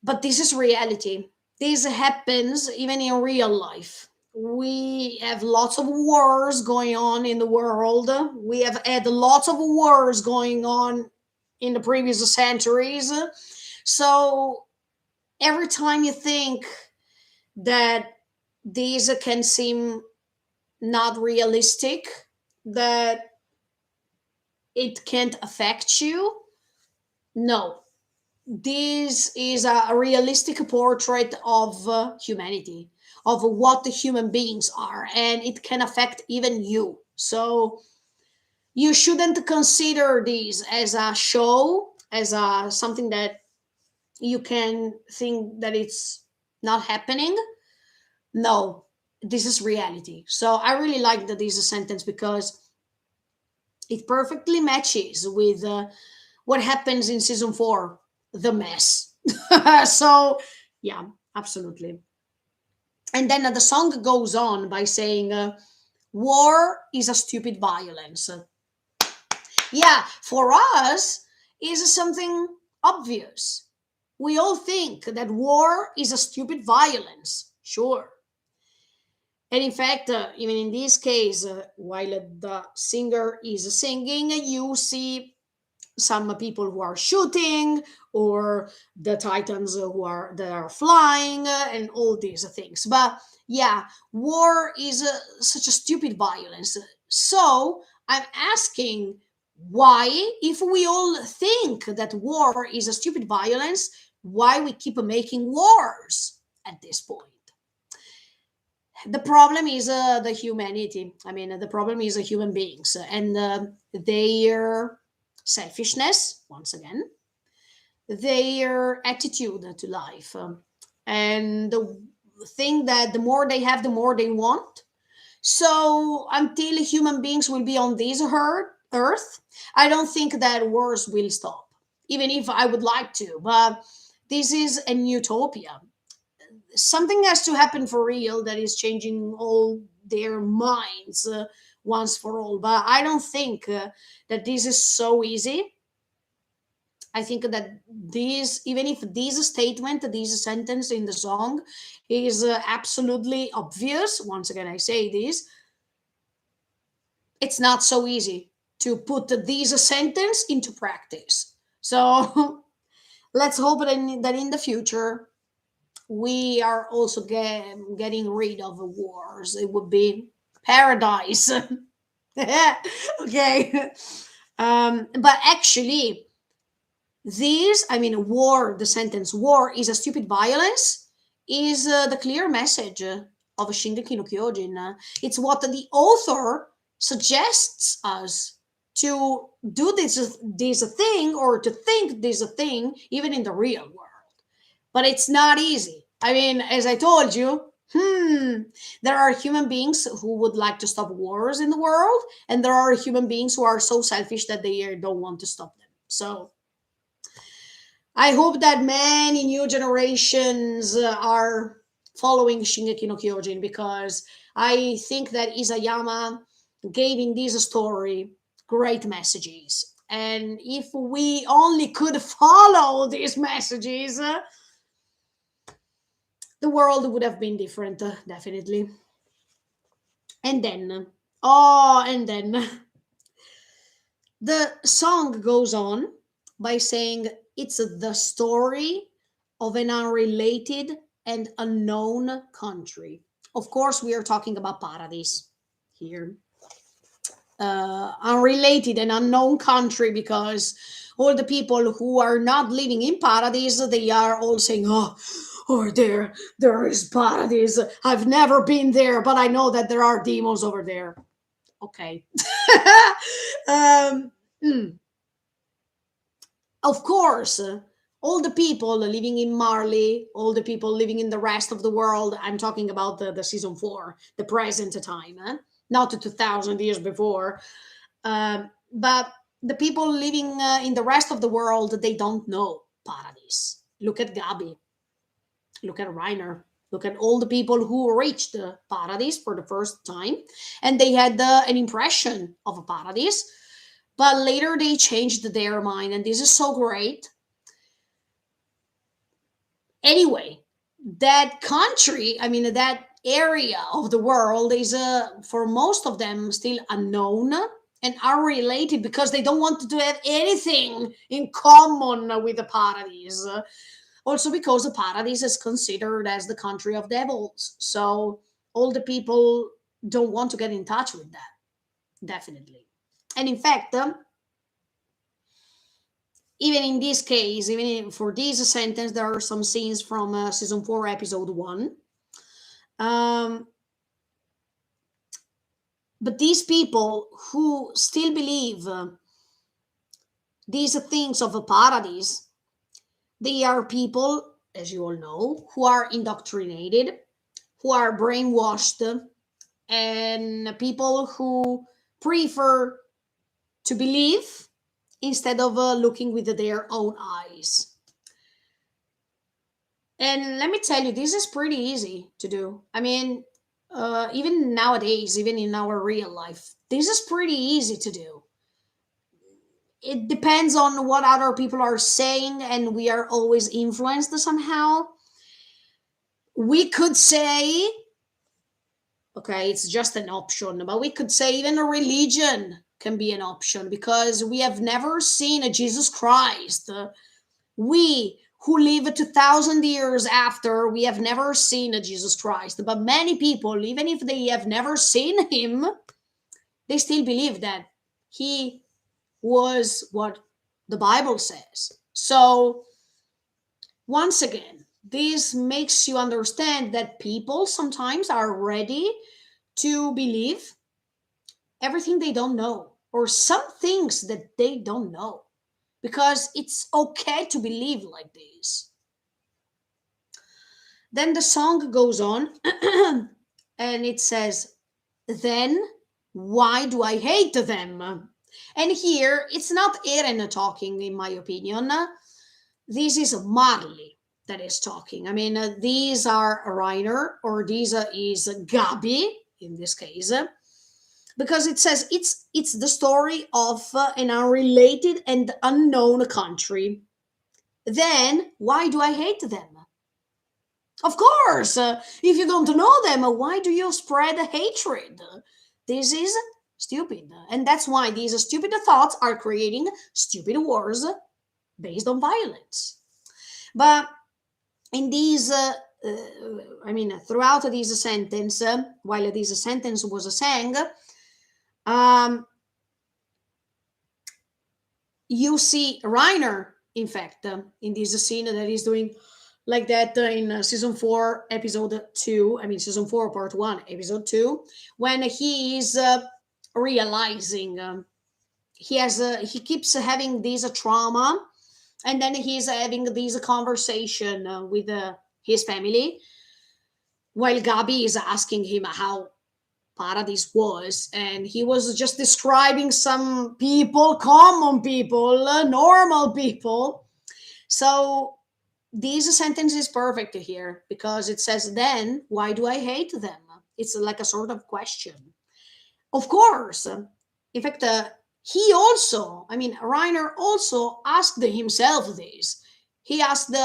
But this is reality. This happens even in real life. We have lots of wars going on in the world. We have had lots of wars going on in the previous centuries. So every time you think that these can seem not realistic, that it can't affect you, no, this is a realistic portrait of humanity, of what the human beings are, and it can affect even you. So you shouldn't consider this as a show, as a something that you can think that it's not happening. No, this is reality. So I really like that this sentence because it perfectly matches with what happens in season 4, the mess. So yeah, absolutely. And then the song goes on by saying, war is a stupid violence. Yeah, for us is something obvious. We all think that war is a stupid violence, sure. And in fact, even in this case, while the singer is singing, you see some people who are shooting, or the titans that are flying, and all these things. But yeah, war is such a stupid violence. So I'm asking, why, if we all think that war is a stupid violence, why we keep making wars at this point? The problem is the humanity. I mean, the problem is the human beings and their selfishness, once again, their attitude to life, and the thing that the more they have, the more they want. So until human beings will be on this earth, I don't think that wars will stop, even if I would like to. But this is an utopia. Something has to happen for real that is changing all their minds once for all. But I don't think that this is so easy. I think that this, even if this statement, this sentence in the song is absolutely obvious, once again I say this, it's not so easy to put this sentence into practice. So let's hope that in the future we are also getting rid of wars. It would be paradise. Okay. But actually, I mean, war, the sentence war is a stupid violence, is the clear message. of Shingeki no Kyojin. It's what the author suggests us to do this thing, or to think this thing, even in the real world. But it's not easy. I mean, as I told you, there are human beings who would like to stop wars in the world, and there are human beings who are so selfish that they don't want to stop them. So I hope that many new generations are following Shingeki no Kyojin, because I think that Isayama gave in this story great messages. And if we only could follow these messages, the world would have been different, definitely. And then, and then the song goes on by saying it's the story of an unrelated and unknown country. Of course, we are talking about Paradise here. Unrelated and unknown country, because all the people who are not living in Paradise, they are all saying, oh, over there is Paradise. I've never been there, but I know that there are demons over there. Okay. um, mm. Of course, all the people living in Marley, all the people living in the rest of the world, I'm talking about the season 4, the present time, not the 2000 years before, but the people living in the rest of the world, they don't know Paradise. Look at Gabi, look at Reiner, look at all the people who reached the Paradise for the first time, and they had an impression of a Paradise, but later they changed their mind, and this is so great. Anyway, that country, I mean, that area of the world is, for most of them, still unknown and unrelated, because they don't want to have anything in common with the Paradise. Also, because the Paradise is considered as the country of devils. So all the people don't want to get in touch with that, definitely. And in fact, even in this case, for this sentence, there are some scenes from season 4, episode 1. Um, but these people who still believe these things of a Paradise, they are people, as you all know, who are indoctrinated, who are brainwashed, and people who prefer to believe instead of looking with their own eyes. And let me tell you, this is pretty easy to do. I mean, even nowadays, even in our real life, this is pretty easy to do. It depends on what other people are saying, and we are always influenced somehow. We could say, okay, it's just an option, but we could say even a religion can be an option, because we have never seen a Jesus Christ. We who live 2000 years after, we have never seen a Jesus Christ. But many people, even if they have never seen him, they still believe that he was what the Bible says. So, once again, this makes you understand that people sometimes are ready to believe everything they don't know, or some things that they don't know, because it's okay to believe like this. Then the song goes on and it says, then why do I hate them? And here it's not Eren talking, in my opinion. This is Marley that is talking. I mean, these are Reiner, or these is Gabi in this case, because it says it's the story of an unrelated and unknown country. Then why do I hate them? Of course, if you don't know them, why do you spread hatred? This is stupid, and that's why these stupid thoughts are creating stupid wars based on violence. But in these, I mean, throughout this sentence, while this sentence was saying, um, you see Reiner, in fact, in this scene that he's doing. like that in season 4, episode 2. I mean, season 4, part 1, episode 2, when he is realizing he keeps having this trauma, and then he's having this conversation with his family, while Gabi is asking him how Paradise was, and he was just describing some people, common people, normal people. So this sentence is perfect to hear because it says, then why do I hate them? It's like a sort of question. Of course. In fact, he also, I mean, Reiner also asked himself this. He asked,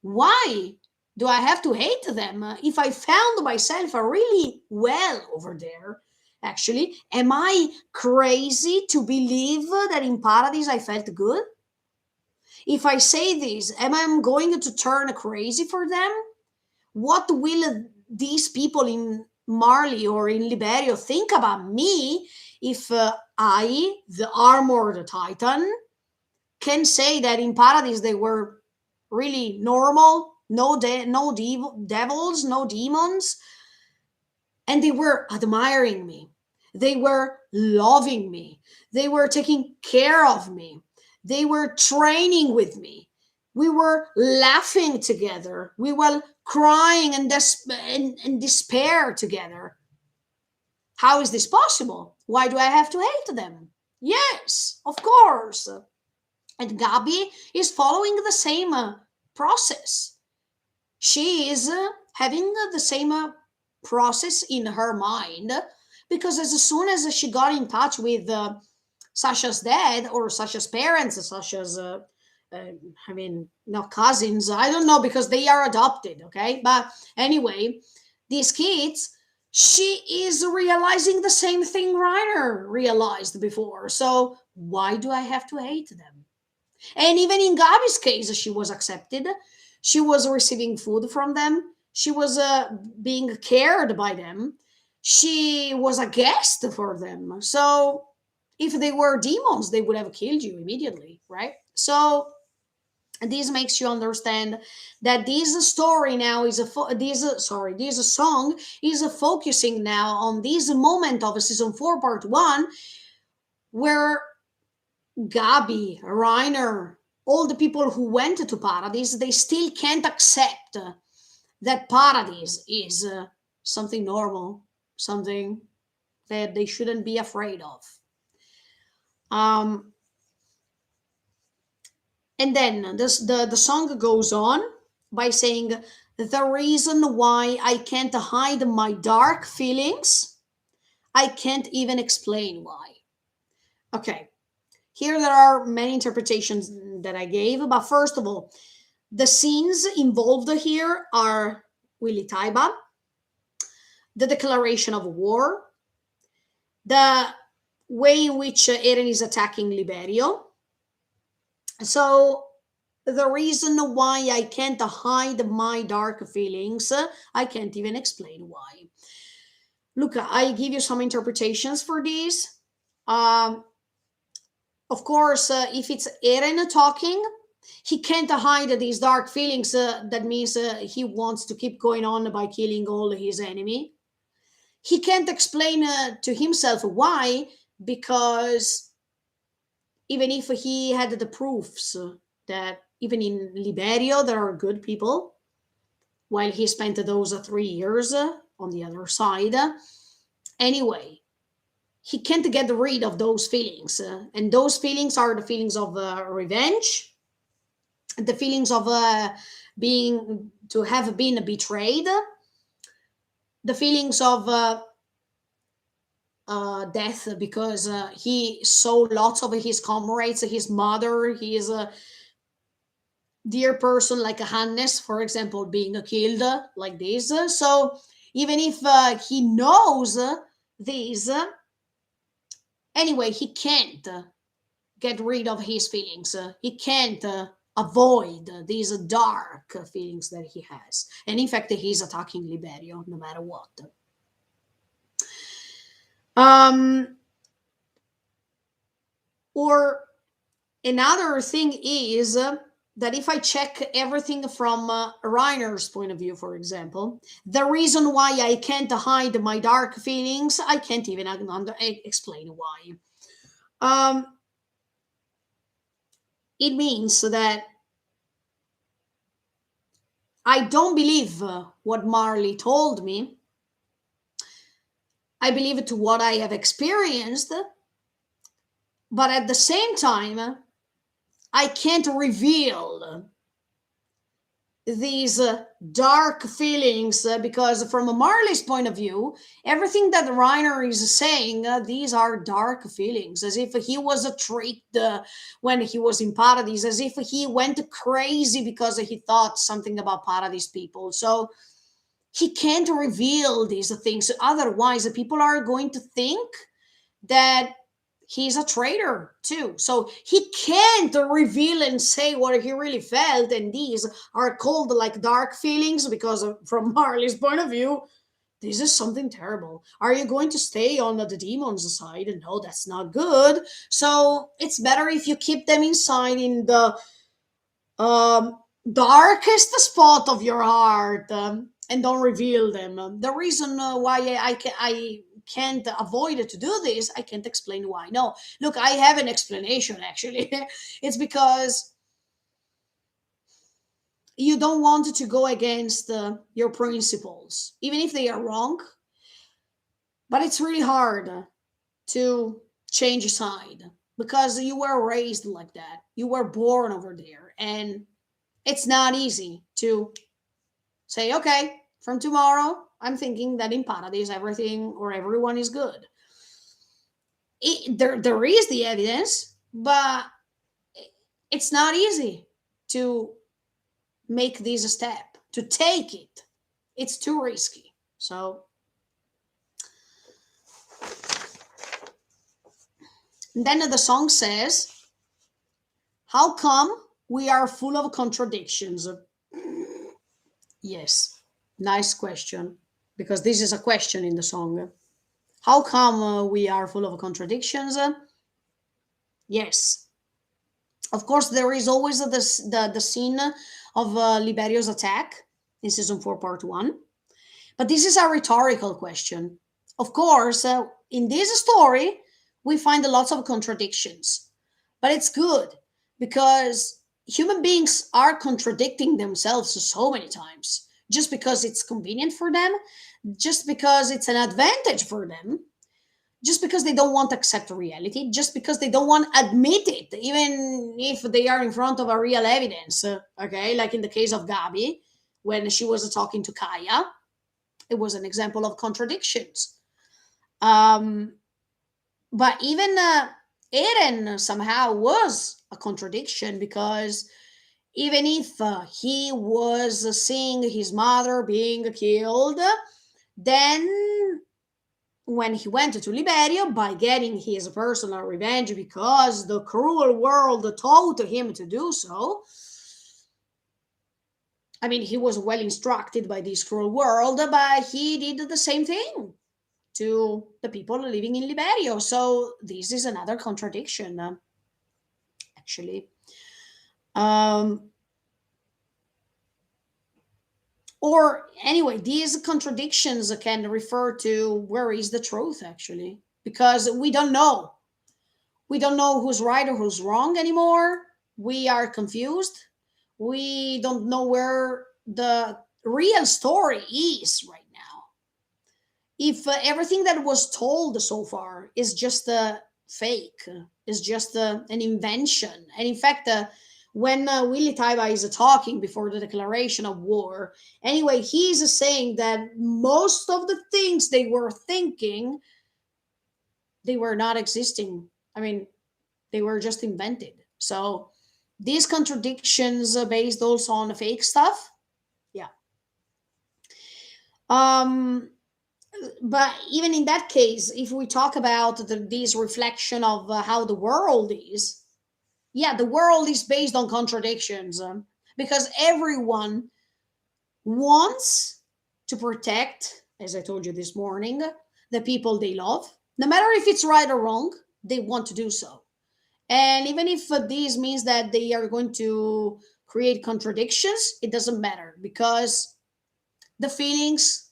why do I have to hate them if I found myself really well over there? Actually, am I crazy to believe that in Paradise I felt good? If I say this, am I going to turn crazy for them? What will these people in Marley or in Liberio think about me if I, the armored titan, can say that in Paradise they were really normal, no devils, no demons, and they were admiring me, they were loving me, they were taking care of me, they were training with me, we were laughing together, we were crying and despair together. How is this possible? Why do I have to hate them? Yes, of course. And Gabi is following the same process. She is having the same process in her mind, because as soon as she got in touch with Sasha's dad or Sasha's parents, Sasha's uh, I mean, no, cousins, I don't know, because they are adopted, okay? But anyway, these kids, she is realizing the same thing Reiner realized before. So why do I have to hate them? And even in Gabi's case, she was accepted. She was receiving food from them. She was being cared by them. She was a guest for them. So if they were demons, they would have killed you immediately, right? So this makes you understand that this story now is this song is focusing now on this moment of season 4, part 1, where Gabi, Reiner, all the people who went to Paradise, they still can't accept that Paradise is something normal, something that they shouldn't be afraid of. Um, and then the song goes on by saying, the reason why I can't hide my dark feelings, I can't even explain why. Okay, here there are many interpretations that I gave, but first of all, the scenes involved here are Willy Taiba, the declaration of war, the way in which Eren is attacking Liberio. So the reason why I can't hide my dark feelings, I can't even explain why. Look, I give you some interpretations for this. Um, of course, if it's Eren talking, he can't hide these dark feelings. That means he wants to keep going on by killing all his enemy. He can't explain to himself why, because even if he had the proofs that even in Liberio there are good people, while he spent those 3 years on the other side. Anyway, he can't get rid of those feelings. And those feelings are the feelings of revenge, the feelings of being to have been betrayed, the feelings of death because he saw lots of his comrades, his mother, his dear person like Hannes, for example, being killed like this. So even if he knows this, anyway, he can't get rid of his feelings. He can't avoid these dark feelings that he has. And in fact, he's attacking Liberio no matter what. Um, or another thing is that if I check everything from Reiner's point of view, for example, the reason why I can't hide my dark feelings, I can't even explain why. Um, it means that I don't believe what Marley told me. I believe it to what I have experienced, but at the same time, I can't reveal these dark feelings because from Marley's point of view, everything that Reiner is saying, these are dark feelings, as if he was a tricked when he was in Paradise, as if he went crazy because he thought something about Paradise people. So he can't reveal these things, otherwise people are going to think that he's a traitor too. So he can't reveal and say what he really felt, and these are called like dark feelings because from Marley's point of view, this is something terrible. Are you going to stay on the demon's side? No, that's not good. So it's better if you keep them inside in the um, darkest spot of your heart, and don't reveal them. The reason why I can't avoid to do this, I can't explain why. No, look, I have an explanation actually. It's because you don't want to go against your principles, even if they are wrong. But it's really hard to change side because you were raised like that. You were born over there, and it's not easy to say, okay, from tomorrow, I'm thinking that in Paradise, everything or everyone is good. There is the evidence, but it's not easy to make this a step, to take it. It's too risky. So then the song says, how come we are full of contradictions? Yes, nice question, because this is a question in the song. How come we are full of contradictions? Yes, of course, there is always the scene of Liberio's attack in season 4, part 1. But this is a rhetorical question. Of course, in this story, we find lots of contradictions. But it's good because human beings are contradicting themselves so many times just because it's convenient for them, just because it's an advantage for them, just because they don't want to accept reality, just because they don't want to admit it, even if they are in front of a real evidence. Okay, like in the case of Gabi, when she was talking to Kaya, it was an example of contradictions. Um, but even Eren somehow was a contradiction because even if he was seeing his mother being killed, then when he went to Liberio by getting his personal revenge because the cruel world told him to do so. I mean, he was well instructed by this cruel world, but he did the same thing to the people living in Liberio. So this is another contradiction, actually. Um, or anyway, these contradictions can refer to where is the truth, actually, because we don't know who's right or who's wrong anymore. We are confused. We don't know where the real story is right now. If everything that was told so far is just a fake, is just an invention, and in fact, when Willie Taiba is talking before the declaration of war, anyway, he's saying that most of the things they were thinking, they were not existing. I mean, they were just invented. So these contradictions based also on fake stuff. Yeah. Um, but even in that case, if we talk about this reflection of how the world is, yeah, the world is based on contradictions because everyone wants to protect, as I told you this morning, the people they love. No matter if it's right or wrong, they want to do so. And even if this means that they are going to create contradictions, it doesn't matter because the feelings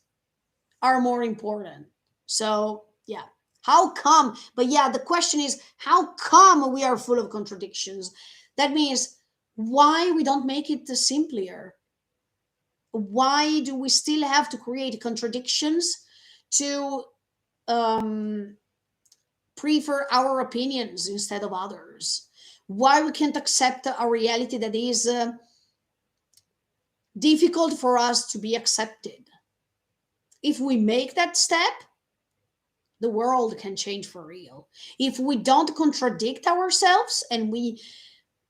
are more important. So, yeah. How come? But yeah, the question is how come we are full of contradictions? That means why we don't make it simpler? Why do we still have to create contradictions to um, prefer our opinions instead of others? Why we can't accept a reality that is difficult for us to be accepted? If we make that step, the world can change for real. If we don't contradict ourselves and we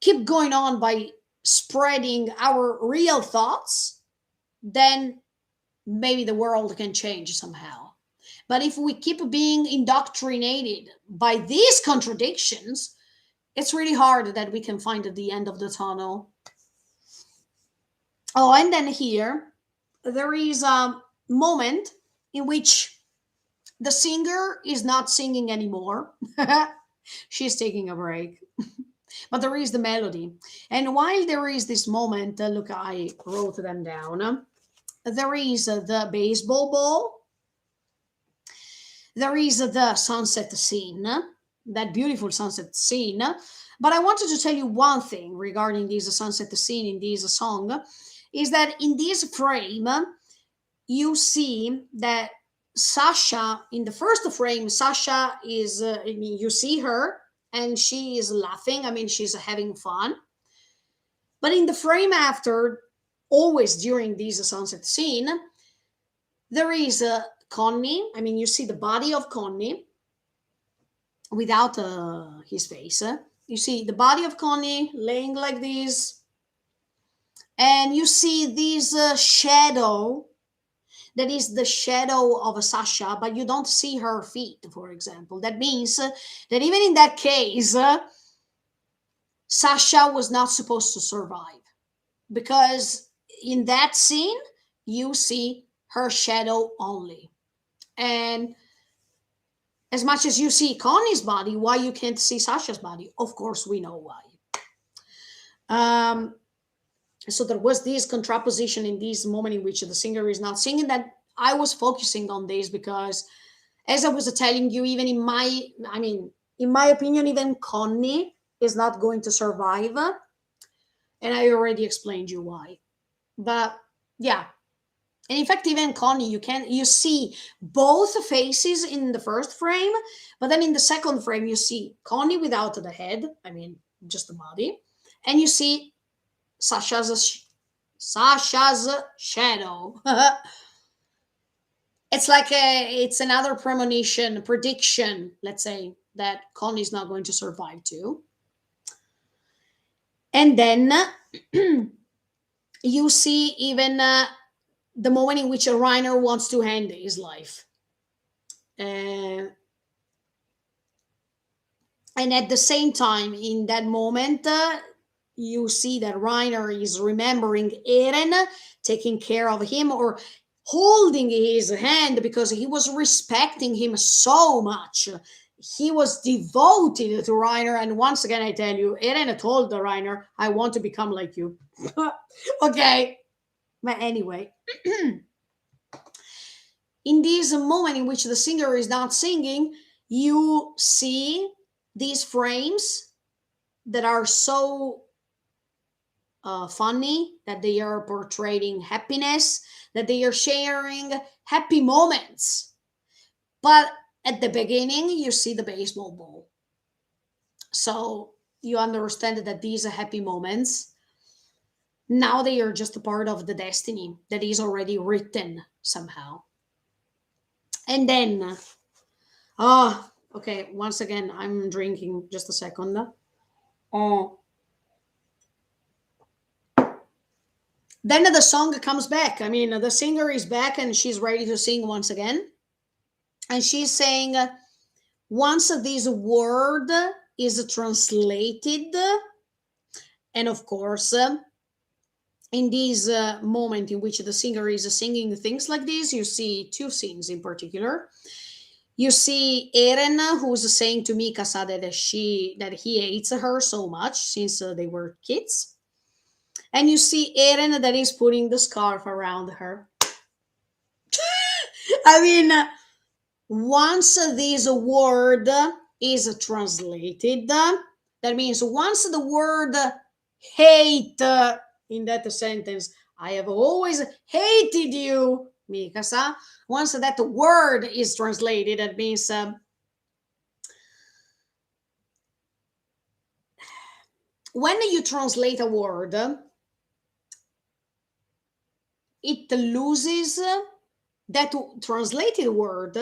keep going on by spreading our real thoughts, then maybe the world can change somehow. But if we keep being indoctrinated by these contradictions, it's really hard that we can find at the end of the tunnel. Oh, and then here there is a moment in which the singer is not singing anymore. She's taking a break. But there is the melody. And while there is this moment, look, I wrote them down. There is the baseball ball. There is the sunset scene, that beautiful sunset scene. But I wanted to tell you one thing regarding this sunset scene in this song is that in this frame, you see that Sasha, in the first frame, Sasha is, I mean, you see her and she is laughing. I mean, she's having fun. But in the frame after, always during this sunset scene, there is Connie. I mean, you see the body of Connie without his face. You see the body of Connie laying like this, and you see this shadow that is the shadow of a Sasha, but you don't see her feet, for example. That means that even in that case, Sasha was not supposed to survive because in that scene, you see her shadow only. And as much as you see Connie's body, why you can't see Sasha's body? Of course, we know why. Um, so there was this contraposition in this moment in which the singer is not singing, that I was focusing on this because, as I was telling you, even in my, I mean, in my opinion, even Connie is not going to survive, and I already explained you why. But yeah, and in fact, even Connie, you see both faces in the first frame, but then in the second frame you see Connie without the head, I mean just the body, and you see Sasha's Sasha's shadow. It's like it's another premonition, prediction, let's say, that Connie's not going to survive too. And then you see even the moment in which a Reiner wants to end his life. Uh, and at the same time, in that moment, you see that Reiner is remembering Eren, taking care of him or holding his hand because he was respecting him so much. He was devoted to Reiner. And once again, I tell you, Eren told the Reiner, I want to become like you. Okay. But anyway, in this moment in which the singer is not singing, you see these frames that are so funny, that they are portraying happiness, that they are sharing happy moments. But at the beginning, you see the baseball ball. So you understand that these are happy moments. Now they are just a part of the destiny that is already written somehow. And then, okay, once again, I'm drinking, just a second. Oh. Then the song comes back. I mean, the singer is back and she's ready to sing once again. And she's saying, once this word is translated, and of course, in this moment in which the singer is singing things like this, you see two scenes in particular. You see Eren, who's saying to Mikasa that he hates her so much since they were kids. And you see Eren that is putting the scarf around her. I mean, once this word is translated, that means once the word hate in that sentence, I have always hated you, Mikasa. Once that word is translated, that means when you translate a word, it loses that translated word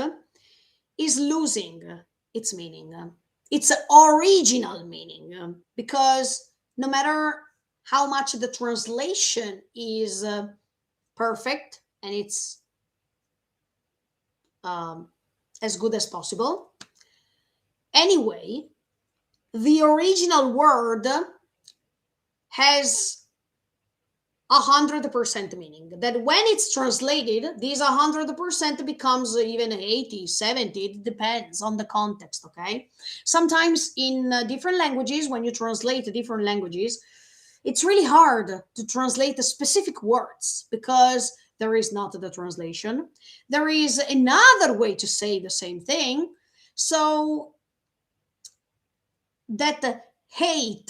is losing its meaning, its original meaning, because no matter how much the translation is perfect and it's um, as good as possible, anyway, the original word has 100% meaning, that when it's translated this 100% becomes even 80, 70. It depends on the context. Okay, sometimes in different languages, when you translate different languages, it's really hard to translate the specific words because there is not the translation, there is another way to say the same thing. So that hate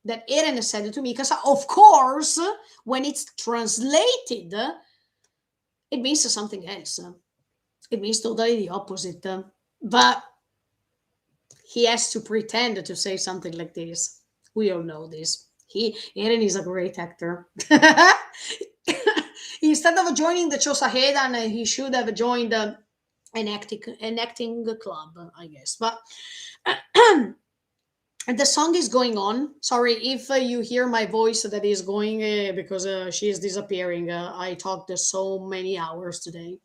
that Eren said to me, because of course, when it's translated, it means something else. It means totally the opposite. But he has to pretend to say something like this. We all know this. Eren is a great actor. Instead of joining the Chosahedan, he should have joined an acting club, I guess. But and the song is going on. Sorry if you hear my voice that is going because she is disappearing. I talked so many hours today.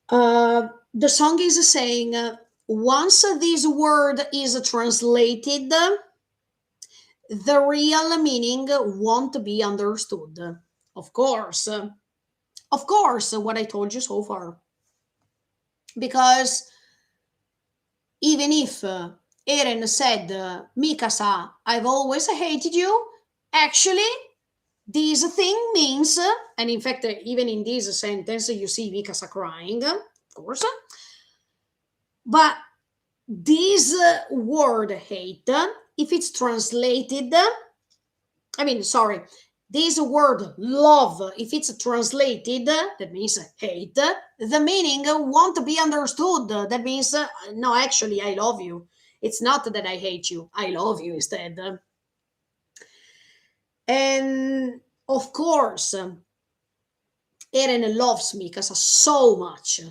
The song is saying, once this word is translated, the real meaning won't be understood. Of course. Of course, what I told you so far. Because even if Eren said, Mikasa, I've always hated you, actually, this thing means, and in fact, even in this sentence, you see Mikasa crying, of course, but this word hate, if it's translated, I mean, sorry, this word love, if it's translated, that means hate, the meaning won't be understood. That means, no, actually, I love you. It's not that I hate you, I love you instead. And of course, Eren loves Mikasa so much.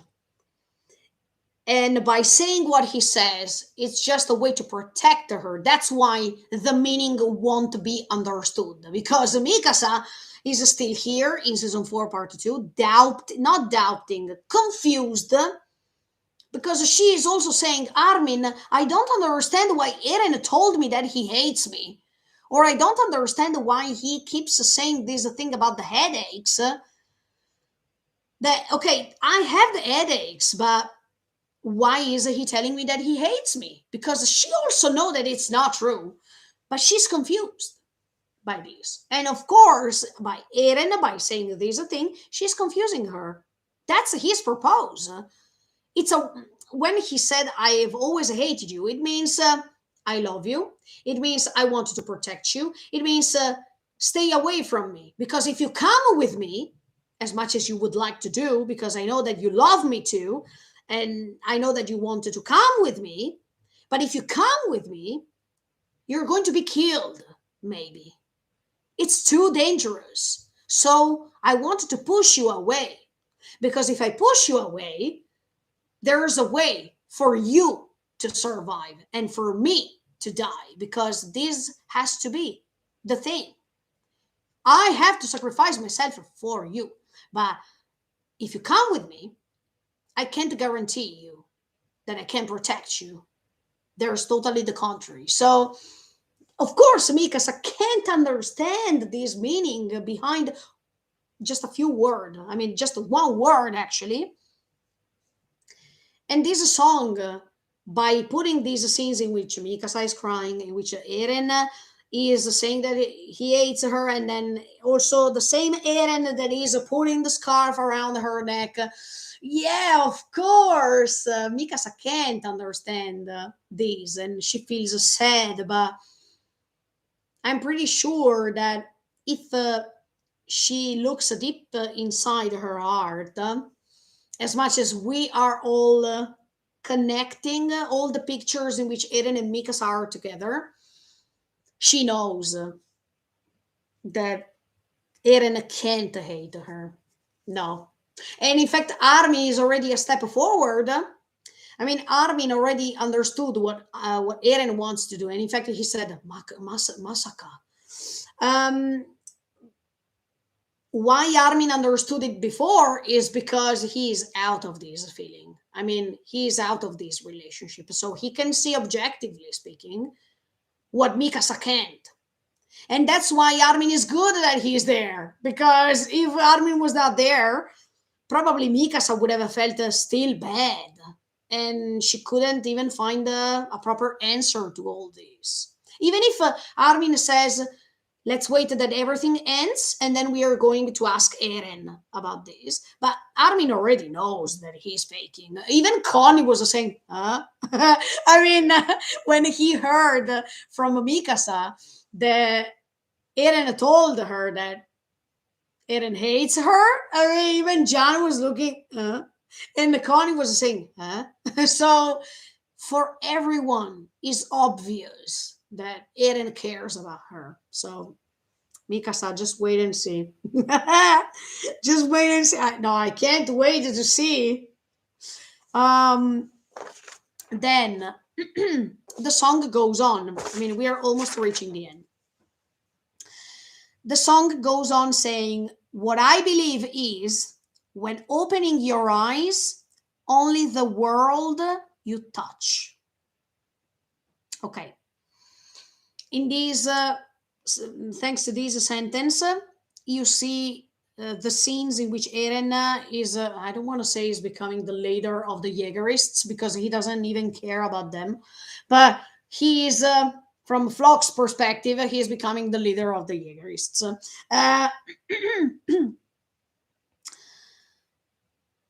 And by saying what he says, it's just a way to protect her. That's why the meaning won't be understood. Because Mikasa is still here in season 4, part 2, not doubting, confused. Because she is also saying, Armin, I don't understand why Eren told me that he hates me. Or I don't understand why he keeps saying this thing about the headaches. That, okay, I have the headaches, but why is he telling me that he hates me? Because she also know that it's not true, but she's confused by this. And of course, by Eren, by saying this thing, she's confusing her. That's his purpose. It's a when he said, I have always hated you, it means I love you. It means I want to protect you. It means stay away from me. Because if you come with me, as much as you would like to do, because I know that you love me too, and I know that you wanted to come with me, but if you come with me, you're going to be killed, maybe. It's too dangerous. So I wanted to push you away. Because if I push you away, there's a way for you to survive and for me to die, because this has to be the thing. I have to sacrifice myself for you. But if you come with me, I can't guarantee you that I can protect you. There's totally the contrary. So, of course, Mikasa can't understand this meaning behind just a few words. I mean, just one word, actually. And this song, by putting these scenes in which Mikasa is crying, in which Eren He is saying that he hates her, and then also the same Eren that is putting the scarf around her neck. Yeah, of course. Mikasa can't understand this, and she feels sad. But I'm pretty sure that if she looks deep inside her heart, as much as we are all connecting all the pictures in which Eren and Mikasa are together, she knows that Eren can't hate her. No. And in fact, Armin is already a step forward. I mean, Armin already understood what Eren wants to do. And in fact, he said, Masaka. Um, why Armin understood it before is because he's out of this feeling. I mean, he's out of this relationship. So he can see, objectively speaking, what Mikasa can't. And that's why Armin is good that he's there. Because if Armin was not there, probably Mikasa would have felt still bad. And she couldn't even find a proper answer to all this. Even if Armin says, let's wait that everything ends and then we are going to ask Eren about this. But Armin already knows that he's faking. Even Connie was saying, huh? I mean, when he heard from Mikasa that Eren told her that Eren hates her, I mean, even John was looking, huh? And Connie was saying, huh? So for everyone, it's obvious that Eren cares about her. So Mikasa, just wait and see. Just wait and see. No, I can't wait to see. Um, then the song goes on. I mean, we are almost reaching the end. The song goes on saying, what I believe is when opening your eyes, only the world you touch. Okay. In this, thanks to this sentence, you see the scenes in which Eren is, I don't want to say is becoming the leader of the Jaegerists because he doesn't even care about them, but he is, from Flock's perspective, he is becoming the leader of the Jaegerists. Uh,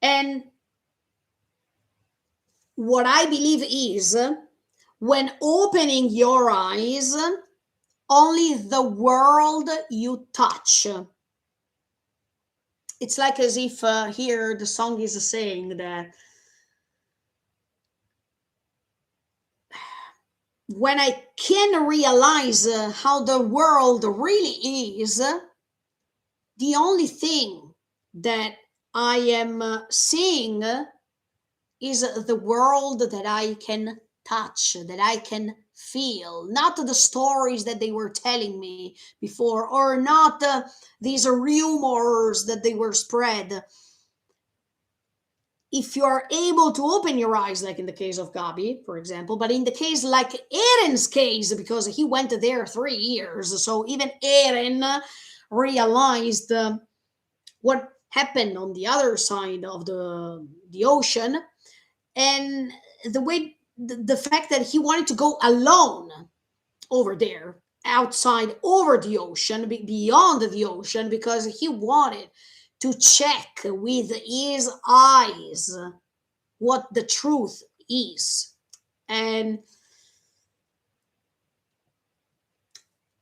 and what I believe is when opening your eyes, only the world you touch. It's like as if here the song is saying that when I can realize how the world really is, the only thing that I am seeing is the world that I can touch, that I can feel, not the stories that they were telling me before, or not these rumors that they were spread. If you are able to open your eyes, like in the case of Gabi, for example, but in the case like Eren's case, because he went there 3 years, so even Eren realized what happened on the other side of the ocean, and the fact that he wanted to go alone over there, outside, over the ocean, beyond the ocean, because he wanted to check with his eyes what the truth is. And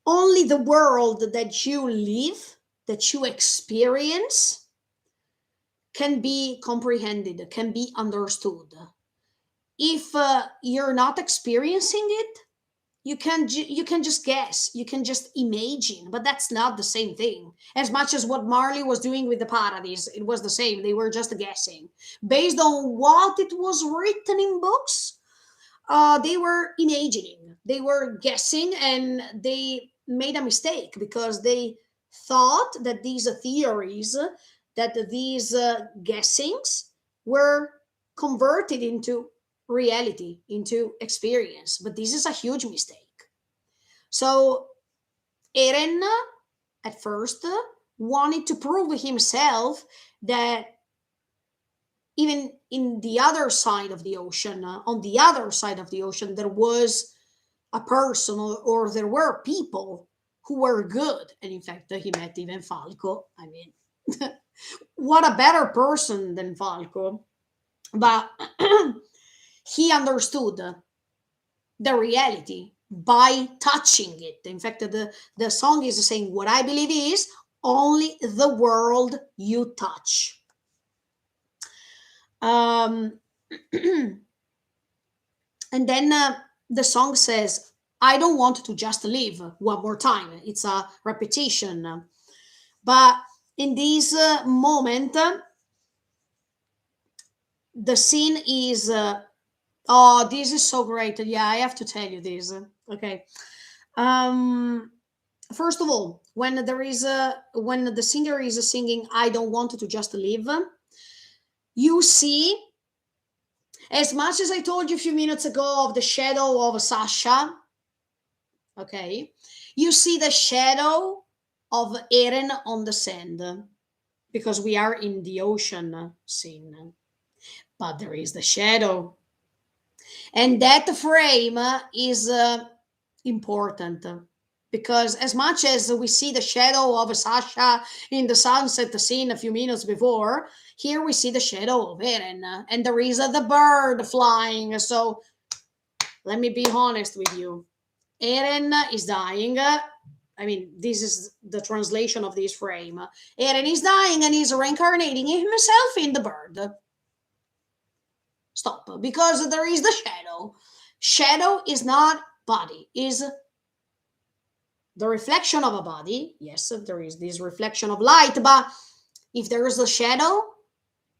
only the world that you live, that you experience, can be comprehended, can be understood. If you're not experiencing it, you can just guess, you can just imagine, but that's not the same thing. As much as what Marley was doing with the Paradise, it was the same. They were just guessing based on what it was written in books. They were imagining, they were guessing, and they made a mistake because they thought that these theories, that these guessings were converted into reality, into experience. But this is a huge mistake. So Eren at first wanted to prove himself that even in the other side of the ocean, on the other side of the ocean, there was a person, or there were people who were good. And in fact, he met even Falco. I mean, what a better person than Falco. But he understood the reality by touching it. In fact, the song is saying, what I believe is only the world you touch. Um, and then the song says, I don't want to just live, one more time. It's a repetition. But in this moment, the scene is, oh, this is so great. Yeah, I have to tell you this. Okay. Um, First of all, when the singer is singing, I don't want to just live, you see, as much as I told you a few minutes ago of the shadow of Sasha, okay, you see the shadow of Eren on the sand, because we are in the ocean scene, but there is the shadow, and that frame is important, because as much as we see the shadow of Sasha in the sunset scene a few minutes before, here we see the shadow of Eren, and there is the bird flying. So let me be honest with you, Eren is dying. I mean, this is the translation of this frame. Eren is dying and he's reincarnating himself in the bird. Stop, because there is the shadow. Shadow is not body, is the reflection of a body. Yes, there is this reflection of light, but if there is a shadow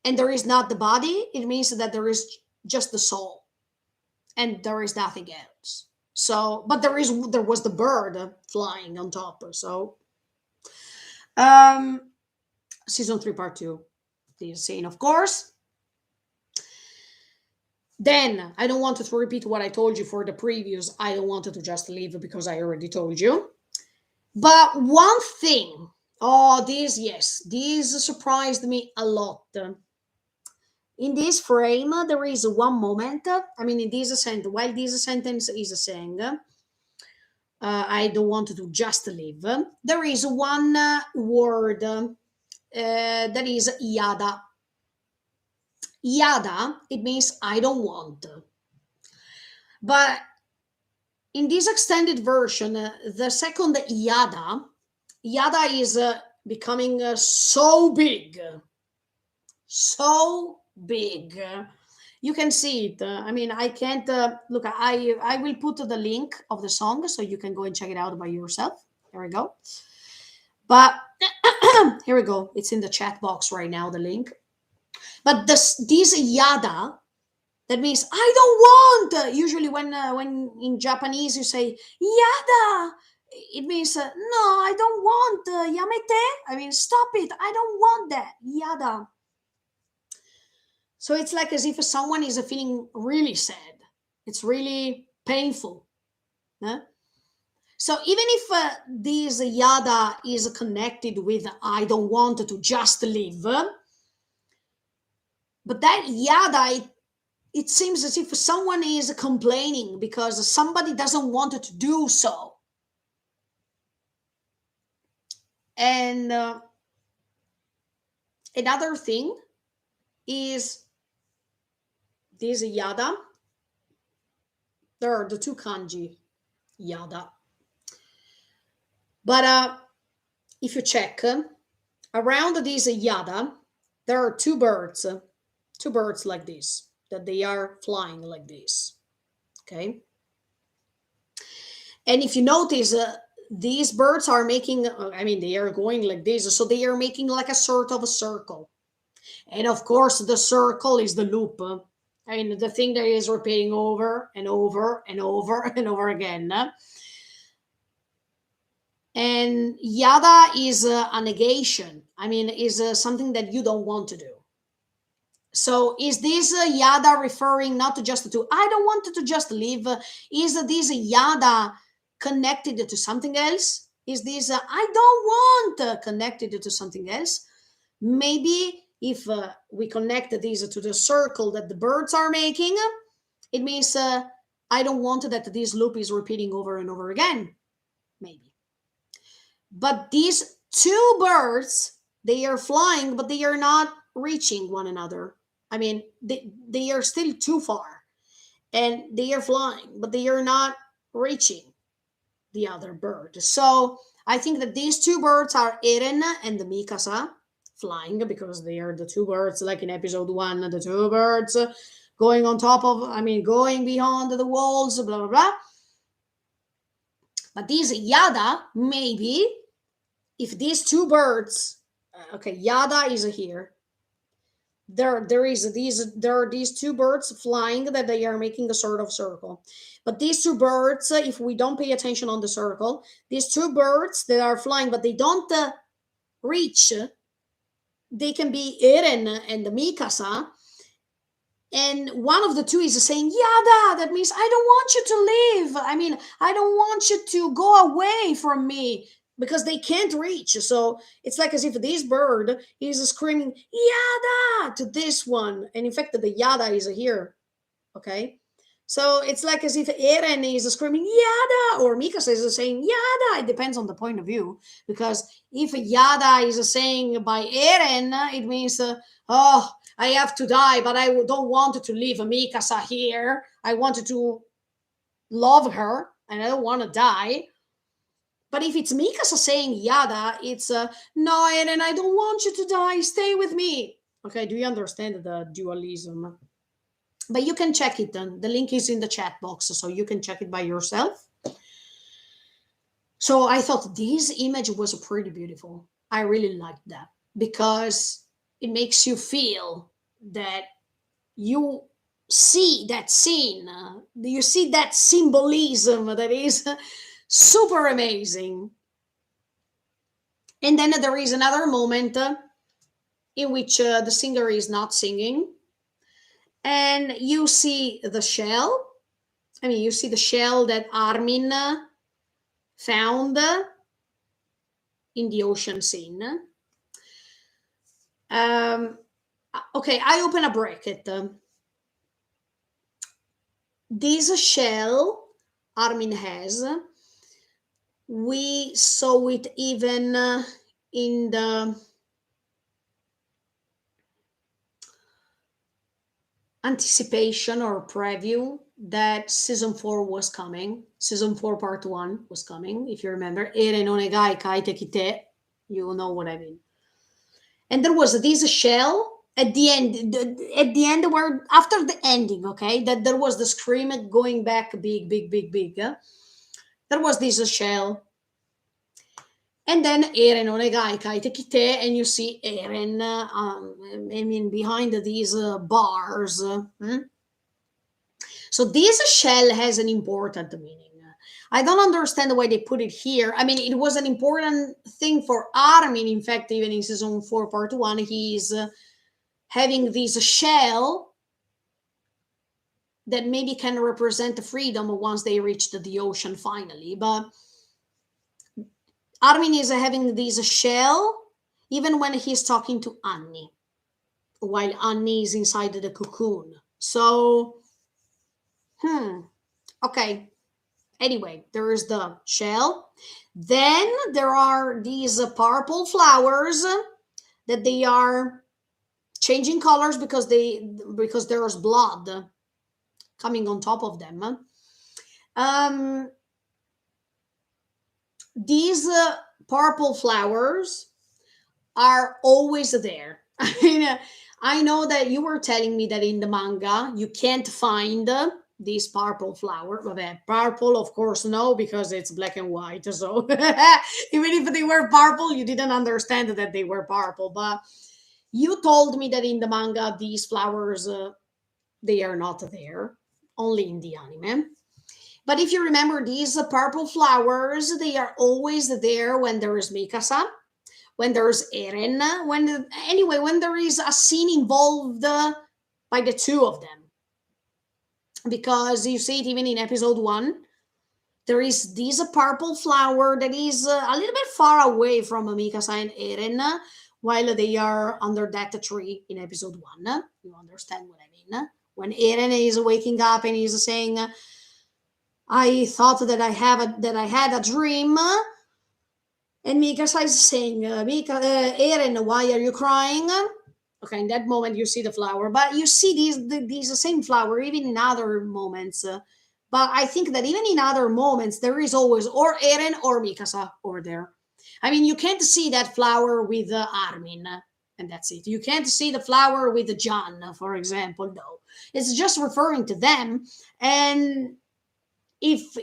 and there is not the body, it means that there is just the soul and there is nothing else. So, but there was the bird flying on top. So, um, season 3, part 2, this scene, of course. Then I don't want to repeat what I told you for the previews. I don't want to just leave because I already told you. But one thing, oh, this surprised me a lot. In this frame, there is one moment. I mean, in this sentence, while this sentence is saying, I don't want to just live, there is one word that is yada. Yada, it means I don't want. But in this extended version, the second yada is becoming so big, so big. You can see it. I mean, I can't look. I will put the link of the song so you can go and check it out by yourself. There we go. But here we go. It's in the chat box right now. The link. But this yada, that means I don't want. Usually, when in Japanese you say yada, it means no, I don't want. Yamete. I mean, stop it. I don't want that. Yada. So it's like as if someone is feeling really sad. It's really painful. Huh? So even if this yada is connected with I don't want to just live, but that yada, it seems as if someone is complaining because somebody doesn't want to do so. And another thing is this yada. There are the two kanji, yada. But if you check around this yada, there are two birds like this, that they are flying like this. Okay. And if you notice, these birds are making, I mean, they are going like this. So they are making like a sort of a circle. And of course, the circle is the loop. I mean, the thing that is repeating over and over and over and over again. And yada is a negation. I mean, is something that you don't want to do. So is this yada referring not just to I don't want to just live? Is this yada connected to something else? Is this I don't want connected to something else? Maybe if we connect these to the circle that the birds are making, it means I don't want that this loop is repeating over and over again, maybe. But these two birds, they are flying, but they are not reaching one another. I mean, they are still too far, and they are flying, but they are not reaching the other bird. So I think that these two birds are Eren and the Mikasa flying, because they are the two birds, like in episode one, the two birds going on top of, I mean, going beyond the walls, blah, blah, blah. But these Yada, maybe, if these two birds, okay, Yada is here. There are these two birds flying that they are making a sort of circle. But these two birds, if we don't pay attention on the circle, these two birds that are flying, but they don't reach, they can be Eren and Mikasa, and one of the two is saying Yada. That means I don't want you to leave. I mean, I don't want you to go away from me, because they can't reach. So it's like as if this bird is screaming Yada to this one, and in fact the Yada is here. Okay, so it's like as if Eren is screaming Yada, or Mikasa is saying Yada. It depends on the point of view, because if Yada is saying by Eren, it means oh, I have to die, but I don't want to leave Mikasa here. I wanted to love her, and I don't want to die. But if it's Mikasa saying Yada, it's no, Eren, I don't want you to die. Stay with me. Okay, do you understand the dualism? But you can check it then. The link is in the chat box, so you can check it by yourself. So I thought this image was pretty beautiful. I really liked that, because it makes you feel that you see that scene, you see that symbolism that is super amazing. And then there is another moment in which the singer is not singing, and you see the shell. I mean, you see the shell that Armin found in the ocean scene. Okay, I open a bracket. This shell Armin has, we saw it even in the anticipation or preview that season 4 was coming. Season 4 part 1 was coming, if you remember. Ere non egai kaite kite. You know what I mean. And there was this shell at the end, where after the ending, okay, that there was the scream going back big, big, big, big. There was this shell. And then Eren onegai kaite kite, and you see Eren, I mean, behind these bars. So this shell has an important meaning. I don't understand why they put it here. I mean, it was an important thing for Armin. In fact, even in season 4, part 1, he's having this shell that maybe can represent freedom once they reach the ocean finally. But Armin is having this shell even when he's talking to Annie, while Annie is inside the cocoon. So, okay. Anyway, there is the shell. Then there are these purple flowers that they are changing colors because there's blood coming on top of them. These purple flowers are always there. I mean, I know that you were telling me that in the manga you can't find these purple flower. Well, purple, of course, no, because it's black and white. So even if they were purple, you didn't understand that they were purple. But you told me that in the manga these flowers they are not there, only in the anime. But if you remember, these purple flowers, they are always there when there is Mikasa, when there's Eren, when there is a scene involved by the two of them. Because you see it even in episode 1, there is this purple flower that is a little bit far away from Mikasa and Eren, while they are under that tree in episode 1. You understand what I mean? When Eren is waking up and he's saying, I thought that that I had a dream, and Mikasa is saying, Eren, why are you crying? Okay, in that moment you see the flower, but you see these same flower even in other moments. But I think that even in other moments there is always or Eren or Mikasa over there. I mean, you can't see that flower with Armin, and that's it. You can't see the flower with John, for example. No, it's just referring to them. And if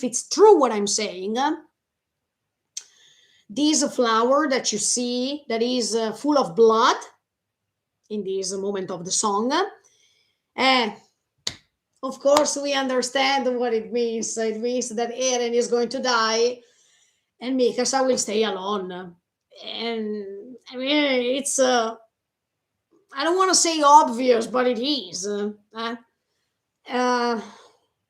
it's true what I'm saying, this flower that you see that is full of blood in this moment of the song, and of course we understand what it means. It means that Eren is going to die and Mikasa will stay alone. And I mean, it's I don't want to say obvious, but it is. Uh,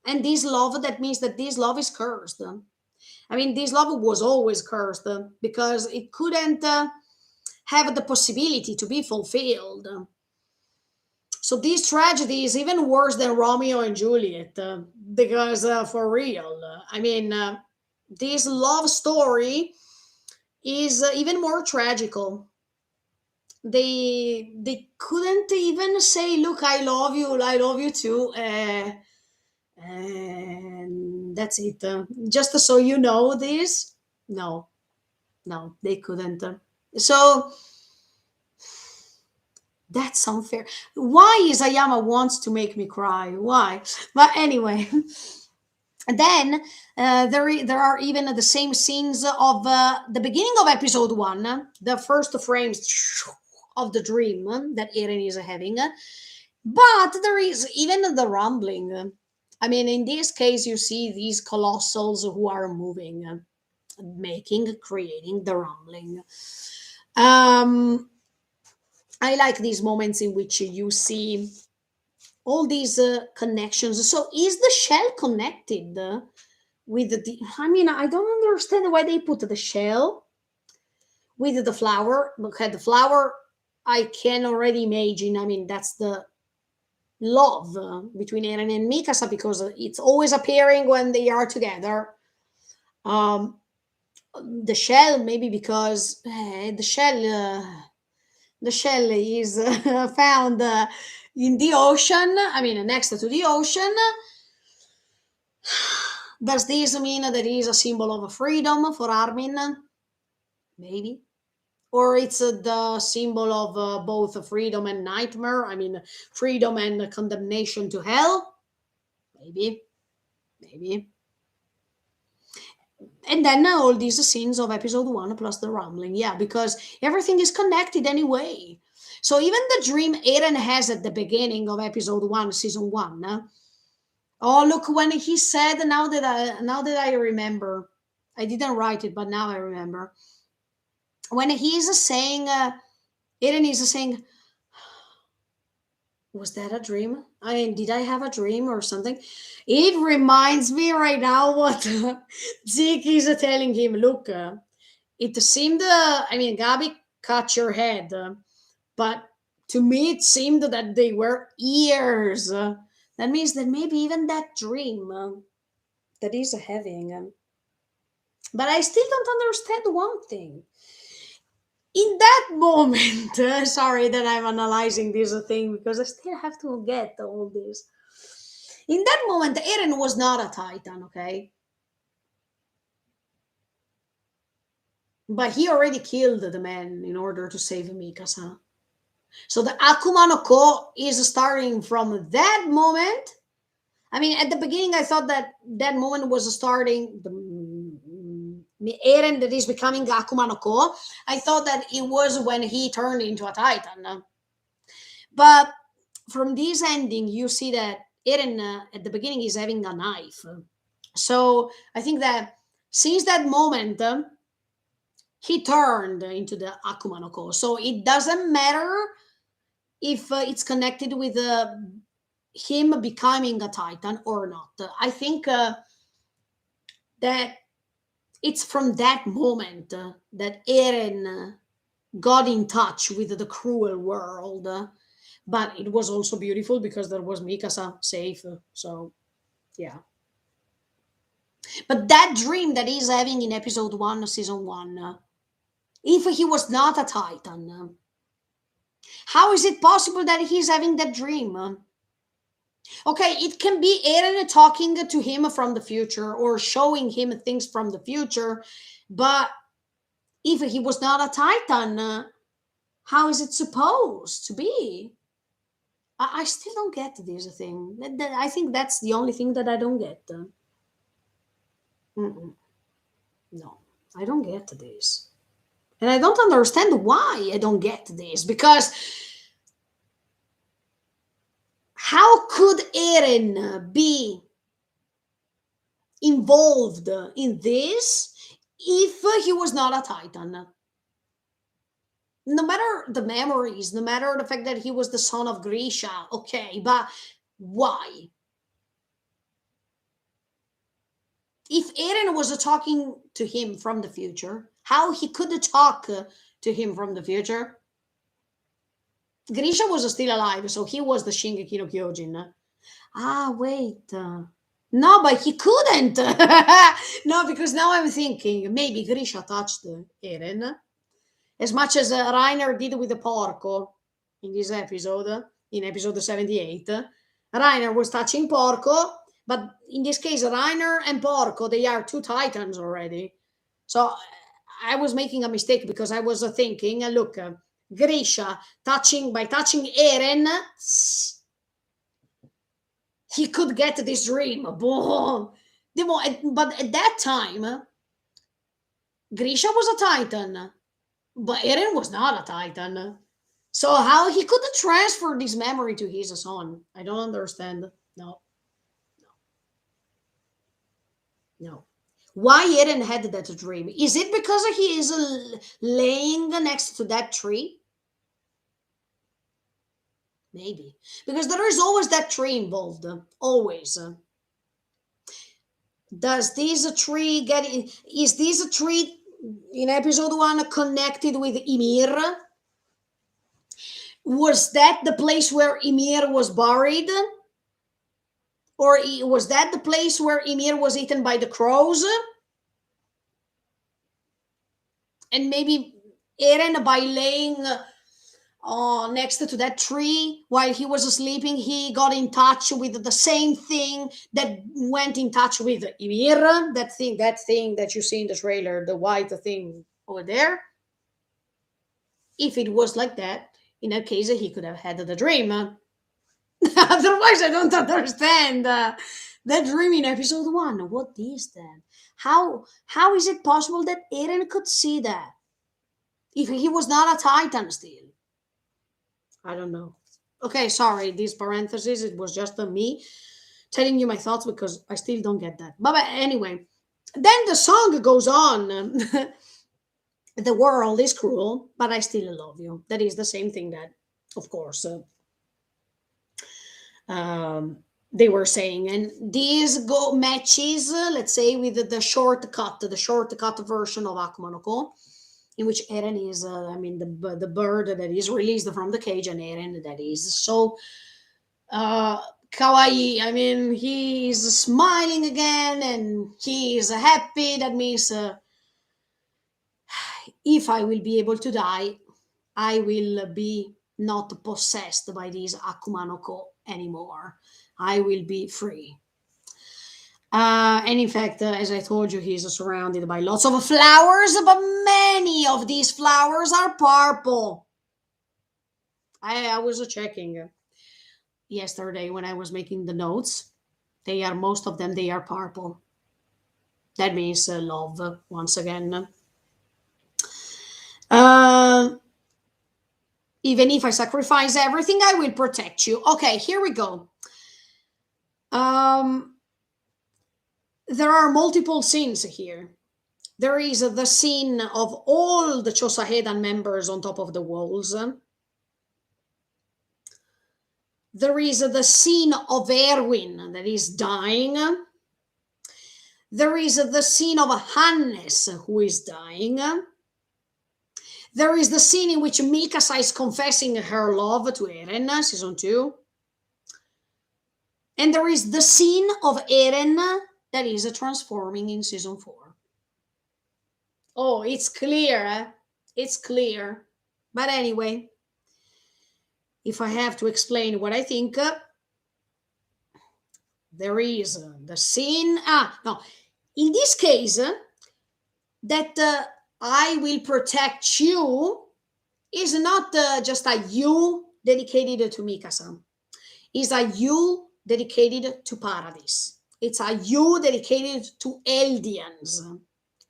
and this love, that means that this love is cursed. I mean, this love was always cursed because it couldn't have the possibility to be fulfilled. So this tragedy is even worse than Romeo and Juliet because, for real, I mean, this love story is even more tragical. They couldn't even say, "Look, I love you too," and that's it. Just so you know this, no, no, they couldn't. So that's unfair. Why Isayama wants to make me cry? Why? But anyway, and then there are even the same scenes of the beginning of episode one, the first frames of the dream that Eren is having. But there is even the rumbling. I mean, in this case, you see these colossals who are moving, creating the rumbling. Um, I like these moments in which you see all these connections. So, is the shell connected with the? I mean, I don't understand why they put the shell with the flower. Okay, the flower, I can already imagine. I mean, that's the love between Eren and Mikasa because it's always appearing when they are together. Um, the shell, maybe because the shell is found in the ocean. I mean, next to the ocean. Does this mean that it is a symbol of freedom for Armin? Maybe. Or it's the symbol of both freedom and nightmare. I mean, freedom and condemnation to hell. Maybe. Maybe. And then all these scenes of episode one plus the rumbling. Yeah, because everything is connected anyway. So even the dream Eren has at the beginning of episode one, season one. Oh, look, when he said, now that I remember, I didn't write it, but now I remember. When he's saying, Eren is saying, was that a dream? I mean, did I have a dream or something? It reminds me right now what Zeke is telling him. Look, it seemed, I mean, Gabi cut your head, but to me it seemed that they were ears. That means that maybe even that dream that he's having. But I still don't understand one thing. In that moment, sorry that I'm analyzing this thing because I still have to get all this. In that moment, Eren was not a Titan, okay? But he already killed the man in order to save Mikasa. So the Akuma no Ko is starting from that moment. I mean, at the beginning, I thought that that moment was starting the Eren that is becoming Akuma no Ko. I thought that it was when he turned into a Titan. But from this ending, you see that Eren at the beginning is having a knife. So I think that since that moment, he turned into the Akuma no Ko. So it doesn't matter if it's connected with him becoming a Titan or not. I think that it's from that moment that Eren got in touch with the cruel world. But it was also beautiful because there was Mikasa safe. So, yeah. But that dream that he's having in episode 1 of season 1, if he was not a Titan, how is it possible that he's having that dream? Okay, it can be Eren talking to him from the future or showing him things from the future, but if he was not a Titan, how is it supposed to be? I still don't get this thing. I think that's the only thing that I don't get. Mm-mm. No, I don't get this. And I don't understand why I don't get this. Because how could Eren be involved in this if he was not a Titan? No matter the memories, no matter the fact that he was the son of Grisha, okay, but why? If Eren was talking to him from the future, how he could talk to him from the future? Grisha was still alive, so he was the Shingeki no Kyojin. Ah, wait. No, but he couldn't. No, because now I'm thinking maybe Grisha touched Eren as much as Reiner did with the Porco in this episode, in episode 78. Reiner was touching Porco, but in this case, Reiner and Porco, they are two Titans already. So I was making a mistake because I was thinking, look, Grisha by touching Eren, he could get this dream. Boom. But at that time, Grisha was a Titan, but Eren was not a Titan. So how he could transfer this memory to his son? I don't understand. No, no. Why Eren had that dream? Is it because he is laying next to that tree? Maybe. Because there is always that tree involved. Always. Does this tree is this tree in episode 1 connected with Ymir? Was that the place where Ymir was buried? Or was that the place where Ymir was eaten by the crows? And maybe Eren, by laying next to that tree while he was sleeping, he got in touch with the same thing that went in touch with Ymir. That thing that you see in the trailer, the white thing over there. If it was like that, in that case, he could have had the dream. Otherwise, I don't understand that dream in episode 1. What is that? How is it possible that Eren could see that if he was not a Titan still? I don't know. Okay, sorry, these parentheses, it was just me telling you my thoughts because I still don't get that. But anyway, then the song goes on. The world is cruel, but I still love you. That is the same thing that, of course, they were saying. And these go matches, let's say, with the shortcut version of Akuma no Ko, in which Eren is, the bird that is released from the cage, and Eren that is so kawaii. I mean, he's smiling again, and he's happy. That means if I will be able to die, I will be not possessed by these Akuma no Ko anymore. I will be free. And in fact, as I told you, he's surrounded by lots of flowers, but many of these flowers are purple. I was checking yesterday when I was making the notes. Most of them, they are purple. That means love, once again. Even if I sacrifice everything, I will protect you. Okay, here we go. There are multiple scenes here. There is the scene of all the Chosahedan members on top of the walls. There is the scene of Erwin that is dying. There is the scene of Hannes who is dying. There is the scene in which Mikasa is confessing her love to Eren, season 2. And there is the scene of Eren that is transforming in season 4. Oh, it's clear, eh? It's clear. But anyway, if I have to explain what I think, there is the scene. No. In this case, that I will protect you is not just a you dedicated to Mikasa. It's a you dedicated to Paradise. It's a you dedicated to Eldians.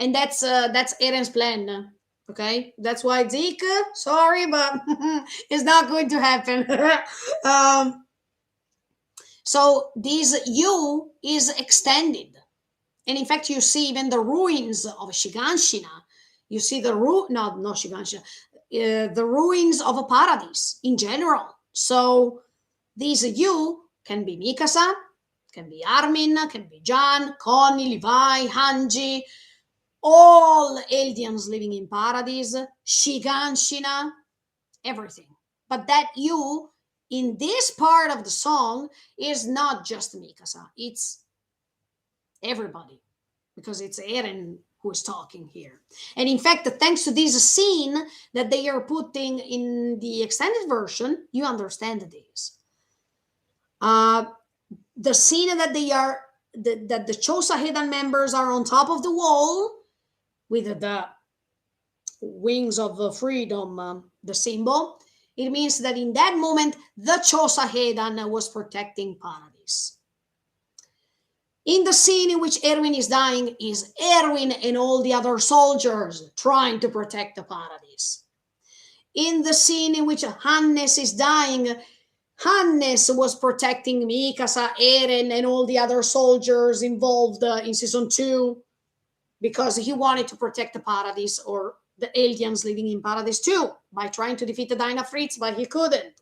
And that's Eren's plan. Okay, that's why Zeke, sorry, but it's not going to happen. um, so this you is extended, and in fact, you see even the ruins of Shiganshina. You see the no Shiganshina, the ruins of a paradise in general. So these you can be Mikasa, can be Armin, can be Jan, Connie, Levi, Hanji, all Eldians living in paradise, Shiganshina, everything. But that you in this part of the song is not just Mikasa, it's everybody, because it's Eren who is talking here. And in fact, thanks to this scene that they are putting in the extended version, you understand this. The scene that they are that the Chosahedan members are on top of the wall with the wings of freedom, the symbol. It means that in that moment, the Chosahedan was protecting Paradise. In the scene in which Erwin is dying, is Erwin and all the other soldiers trying to protect the Paradise. In the scene in which Hannes is dying, Hannes was protecting Mikasa, Eren, and all the other soldiers involved in season 2 because he wanted to protect the Paradise, or the aliens living in Paradise too, by trying to defeat the Dinah Fritz, but he couldn't.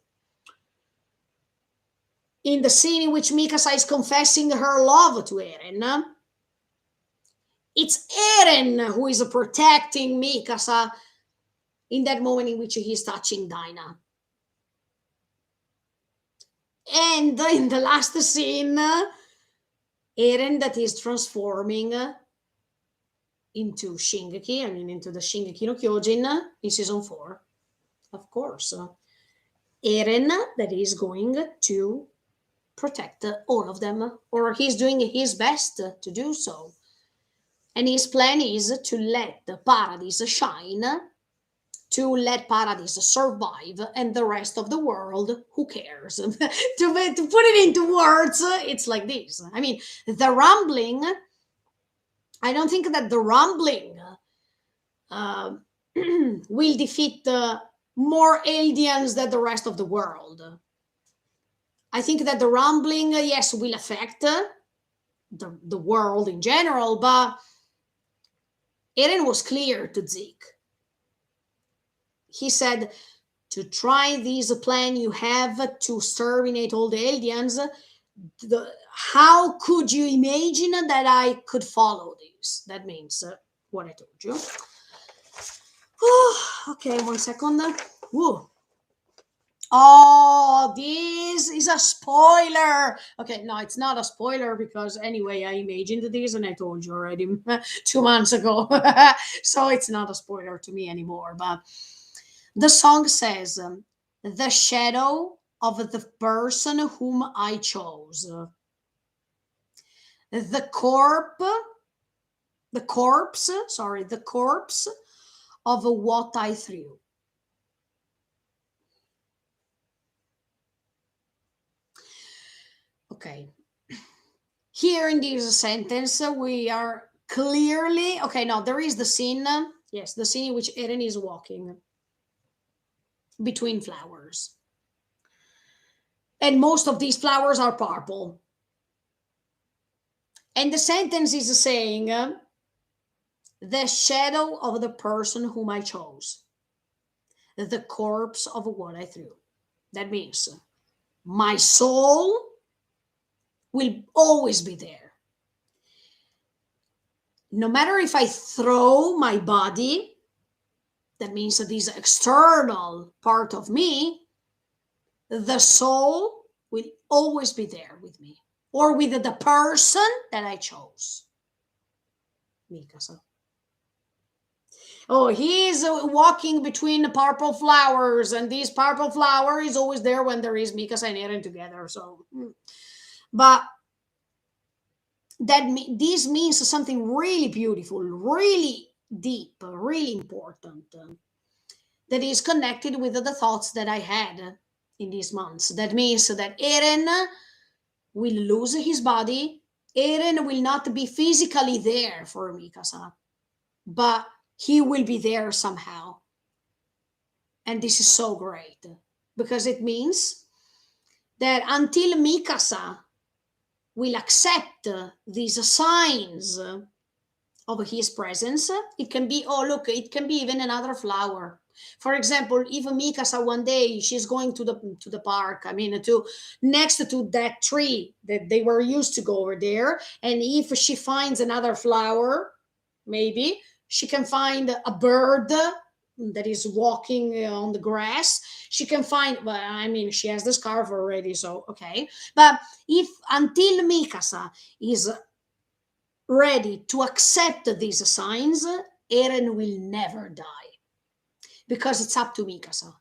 In the scene in which Mikasa is confessing her love to Eren, it's Eren who is protecting Mikasa in that moment in which he's touching Dinah. And in the last scene, Eren that is transforming into Shingeki, into the Shingeki no Kyojin in season 4. Of course. Eren that is going to protect all of them, or he's doing his best to do so. And his plan is to let the Paradise shine, to let Paradise survive, and the rest of the world, who cares? to put it into words, it's like this. I mean, the rumbling, I don't think that the rumbling will defeat more aliens than the rest of the world. I think that the rumbling, yes, will affect the world in general, but Eren was clear to Zeke. He said, to try this plan, you have to exterminate all the aliens. How could you imagine that I could follow this? That means what I told you. Okay, 1 second. Woo. Oh, this is a spoiler. Okay, no, it's not a spoiler because anyway, I imagined this and I told you already 2 months ago. So it's not a spoiler to me anymore. But the song says, the shadow of the person whom I chose. The corpse of what I threw. Okay. Here in this sentence, we are clearly, okay, now there is the scene, yes, the scene in which Eren is walking between flowers. And most of these flowers are purple. And the sentence is saying, the shadow of the person whom I chose, the corpse of what I threw. That means my soul will always be there. No matter if I throw my body, that means that this external part of me, the soul will always be there with me. or with the person that I chose. Mikasa. Oh, he's walking between the purple flowers, and this purple flower is always there when there is Mikasa and Eren together. So, but this means something really beautiful, really deep, really important, that is connected with the thoughts that I had in these months. That means that Eren will lose his body. Eren will not be physically there for Mikasa, but he will be there somehow. And this is so great because it means that until Mikasa will accept these signs of his presence, it can be, oh, look, it can be even another flower. For example, if Mikasa one day she's going to the park, I mean, to next to that tree that they were used to go over there, and if she finds another flower, maybe she can find a bird that is walking on the grass. She can find, well, I mean, she has the scarf already, so okay. But if until Mikasa is ready to accept these signs, Eren will never die because it's up to Mikasa.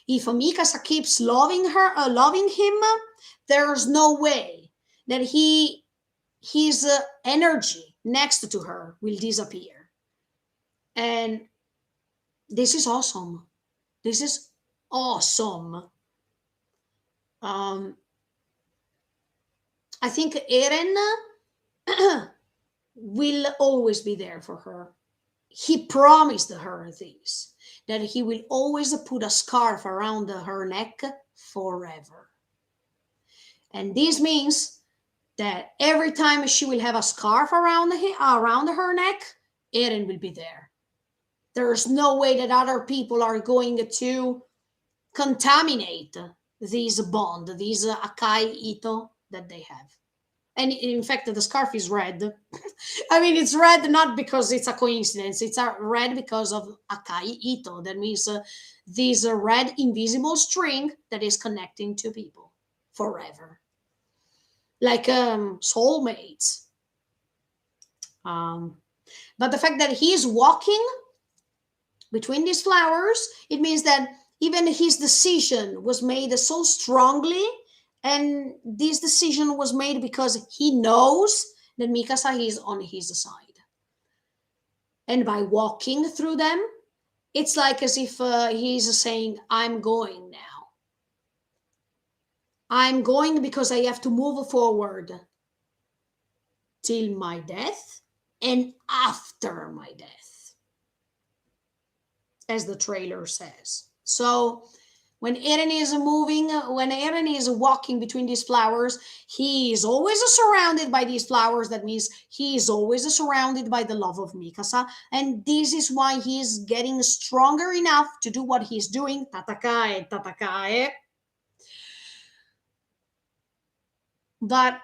If Mikasa keeps loving her, loving him, there's no way that his energy next to her will disappear. And this is awesome. This is awesome. I think Eren will always be there for her. He promised her this, that he will always put a scarf around her neck forever. And this means that every time she will have a scarf around her neck, Eren will be there. There's no way that other people are going to contaminate this bond, this Akai Ito that they have. And in fact, the scarf is red. I mean, it's red not because it's a coincidence. It's a red because of Akai Ito. That means this red invisible string that is connecting two people forever, like soulmates. But the fact that he's walking between these flowers, it means that even his decision was made so strongly, and this decision was made because he knows that Mikasa is on his side. And by walking through them, it's like as if he's saying, I'm going now. I'm going because I have to move forward till my death and after my death, as the trailer says. So when Eren is moving, when Eren is walking between these flowers, he is always surrounded by these flowers. That means he is always surrounded by the love of Mikasa. And this is why he is getting stronger enough to do what he's doing. Tatakae, tatakae. But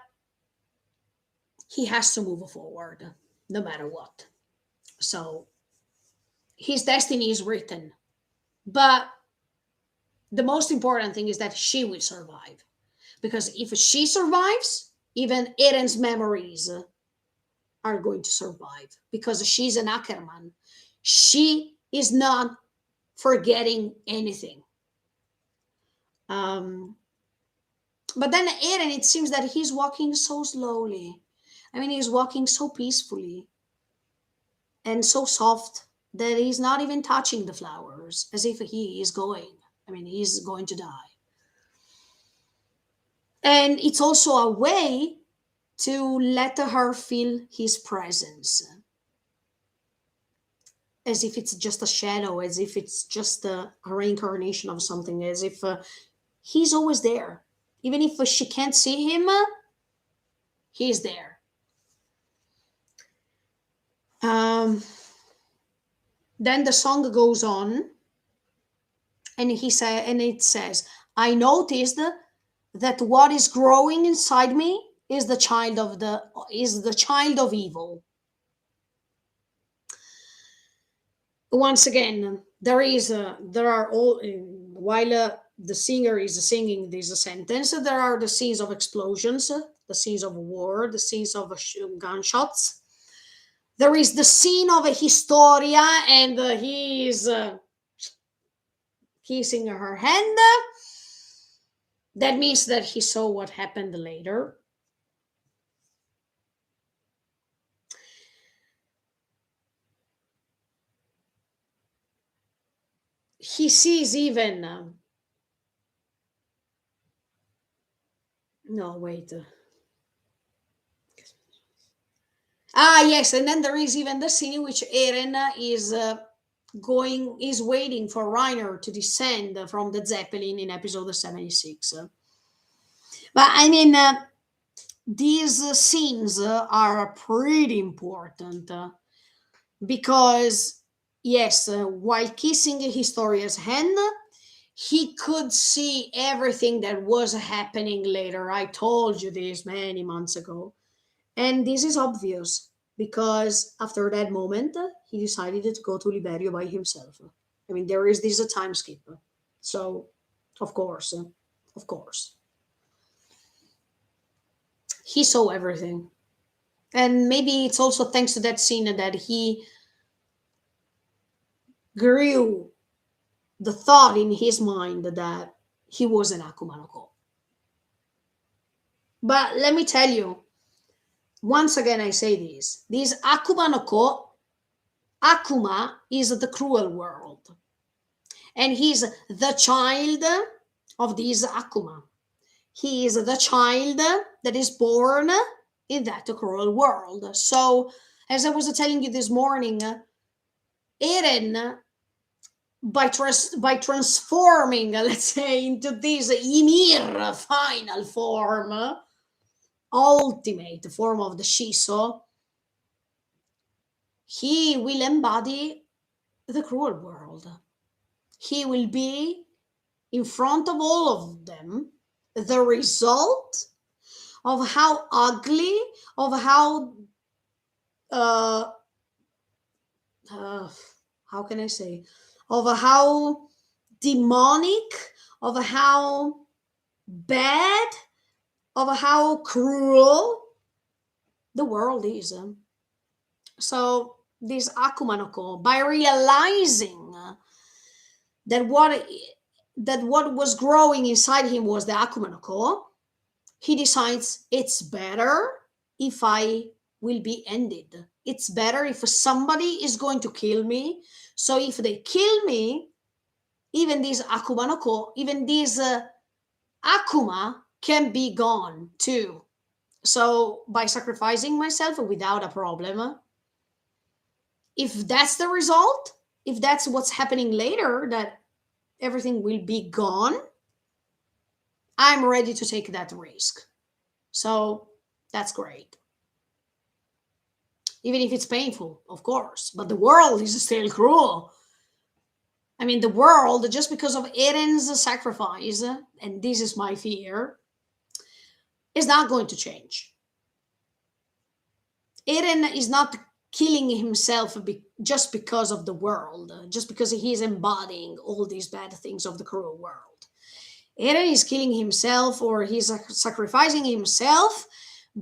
he has to move forward no matter what. So his destiny is written. But the most important thing is that she will survive. Because if she survives, even Eren's memories are going to survive. Because she's an Ackerman. She is not forgetting anything. But then Eren, it seems that he's walking so slowly. I mean, he's walking so peacefully and so soft that he's not even touching the flowers, as if he is going. I mean, he's going to die. And it's also a way to let her feel his presence, as if it's just a shadow, as if it's just a reincarnation of something, as if he's always there. Even if she can't see him, he's there. Then the song goes on, and it says, I noticed that what is growing inside me is the child of evil. Once again, there are all, while the singer is singing this sentence, there are the scenes of explosions, the scenes of war, the scenes of gunshots. There is the scene of a Historia, and he is kissing her hand. That means that he saw what happened later. He sees even. No, wait. Yes, and then there is even the scene in which Eren is waiting for Reiner to descend from the Zeppelin in episode 76. But I mean, these scenes are pretty important because, yes, while kissing Historia's hand, he could see everything that was happening later. I told you this many months ago. And this is obvious because after that moment, he decided to go to Liberio by himself. I mean, there is this a time skip. So, of course, of course. He saw everything. And maybe it's also thanks to that scene that he grew the thought in his mind that he was an Akuma no Ko. But let me tell you, once again, I say this Akuma no Ko, Akuma is the cruel world. And he's the child of this Akuma. He is the child that is born in that cruel world. So, as I was telling you this morning, Eren, by transforming, let's say, into this Ymir final form, ultimate form of the Shiso, he will embody the cruel world. He will be in front of all of them the result of how ugly, of how how can I say, of how demonic, of how bad, of how cruel the world is. So this Akuma no Ko, by realizing that what was growing inside him was the Akuma no Ko, he decides it's better if I will be ended. It's better if somebody is going to kill me. So if they kill me, even this Akuma no Ko, even this Akuma can be gone too. So by sacrificing myself without a problem, if that's the result, if that's what's happening later, that everything will be gone, I'm ready to take that risk. So that's great. Even if it's painful, of course, but the world is still cruel. I mean, the world, just because of Eren's sacrifice, and this is my fear, is not going to change. Eren is not killing himself just because of the world, just because he is embodying all these bad things of the cruel world. Eren is killing himself, or he's sacrificing himself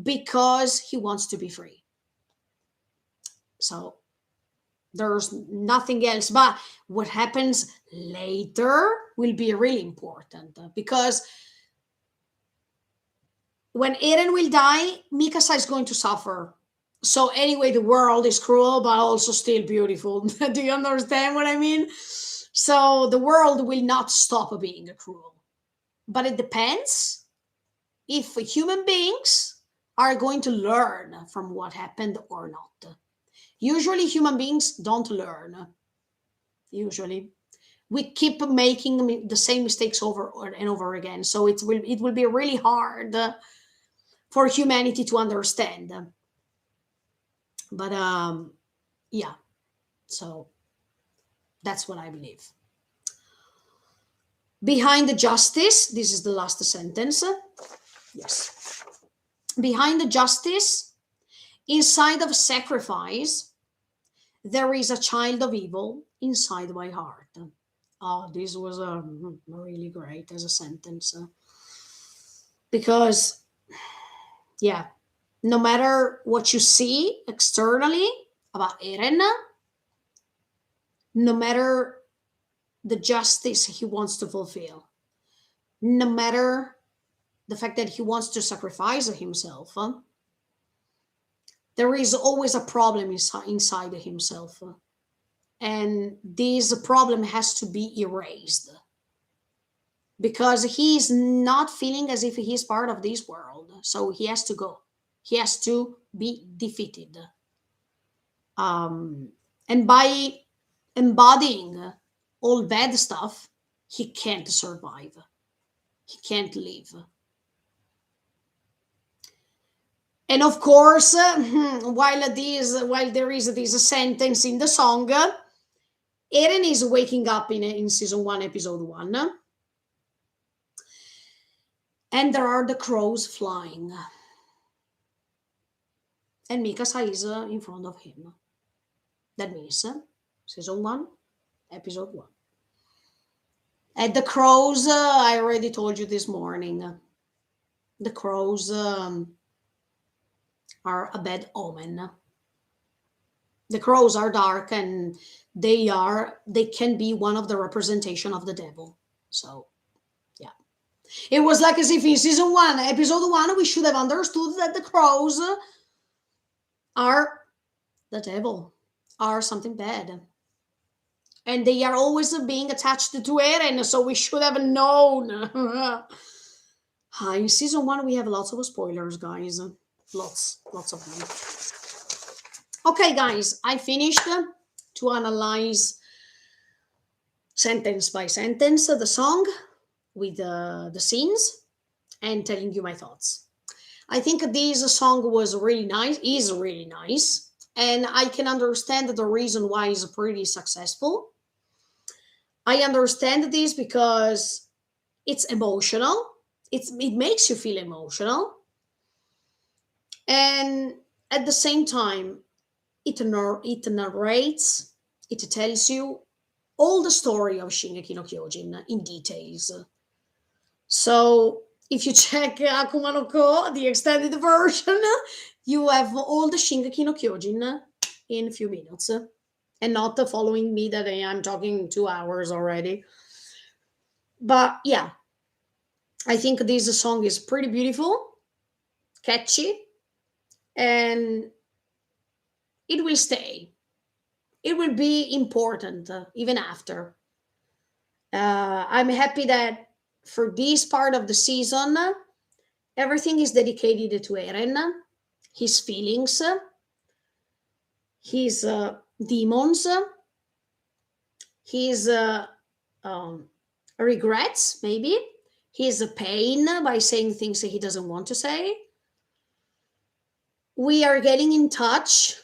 because he wants to be free. So there's nothing else. But what happens later will be really important because when Eren will die, Mikasa is going to suffer. So anyway, the world is cruel, but also still beautiful. Do you understand what I mean? So the world will not stop being cruel. But it depends if human beings are going to learn from what happened or not. Usually human beings don't learn. Usually. We keep making the same mistakes over and over again. So it will be really hard for humanity to understand. But yeah, so that's what I believe. Behind the justice, this is the last sentence. Yes. Behind the justice, inside of sacrifice, there is a child of evil inside my heart. Oh, this was really great as a sentence. Because, yeah, no matter what you see externally about Eren, no matter the justice he wants to fulfill, no matter the fact that he wants to sacrifice himself, there is always a problem inside himself. And this problem has to be erased because he's not feeling as if he's part of this world. So he has to go, he has to be defeated. Um, and by embodying all bad stuff, he can't survive, he can't live. And of course, while there is this sentence in the song, Eren is waking up in season 1, episode 1, and there are the crows flying, and Mikasa is in front of him. That means season 1, episode 1. And the crows, I already told you this morning, the crows are a bad omen. The crows are dark, and they can be one of the representation of the devil. So yeah, it was like as if in season 1, episode 1, we should have understood that the crows are the devil, are something bad, and they are always being attached to Eren, so we should have known. In season 1 we have lots of spoilers, guys, lots of them. Okay, guys, I finished to analyze sentence by sentence the song with the scenes and telling you my thoughts. I think this song was really nice, is really nice, and I can understand the reason why it's pretty successful. I understand this because it's emotional. It makes you feel emotional, and at the same time, it narrates, it tells you all the story of Shingeki no Kyojin in details. So if you check Akuma no Ko, the extended version, you have all the Shingeki no Kyojin in a few minutes, and not following me that I'm talking 2 hours already. But yeah, I think this song is pretty beautiful, catchy, and it will stay. It will be important even after. I'm happy that for this part of the season, everything is dedicated to Eren, his feelings, his demons, his regrets, maybe, his pain by saying things that he doesn't want to say. We are getting in touch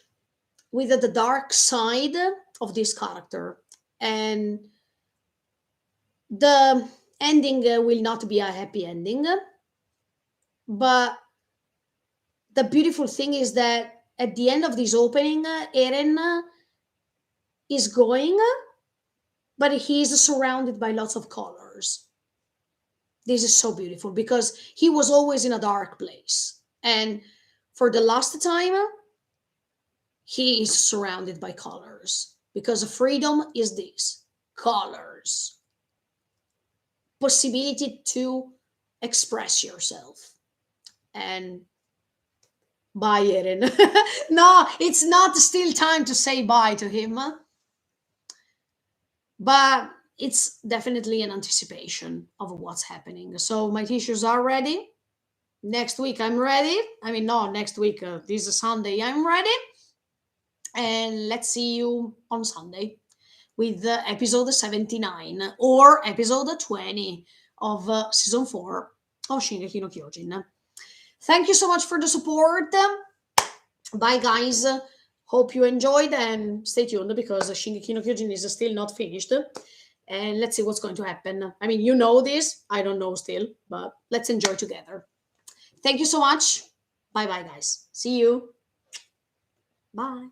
with the dark side of this character, and the ending will not be a happy ending, but the beautiful thing is that at the end of this opening, Eren is going, but he is surrounded by lots of colors. This is so beautiful because he was always in a dark place, and for the last time, he is surrounded by colors because freedom is this: colors, possibility to express yourself. And bye, Eren. No, it's not still time to say bye to him, but it's definitely an anticipation of what's happening. So my tissues are ready. Next week I'm ready. I mean, no, next week, this is Sunday, I'm ready. And let's see you on Sunday with episode 79 or episode 20 of season 4 of Shingeki no Kyojin. Thank you so much for the support. Bye, guys. Hope you enjoyed, and stay tuned because Shingeki no Kyojin is still not finished. And let's see what's going to happen. I mean, you know this. I don't know still, but let's enjoy together. Thank you so much. Bye-bye, guys. See you. Bye.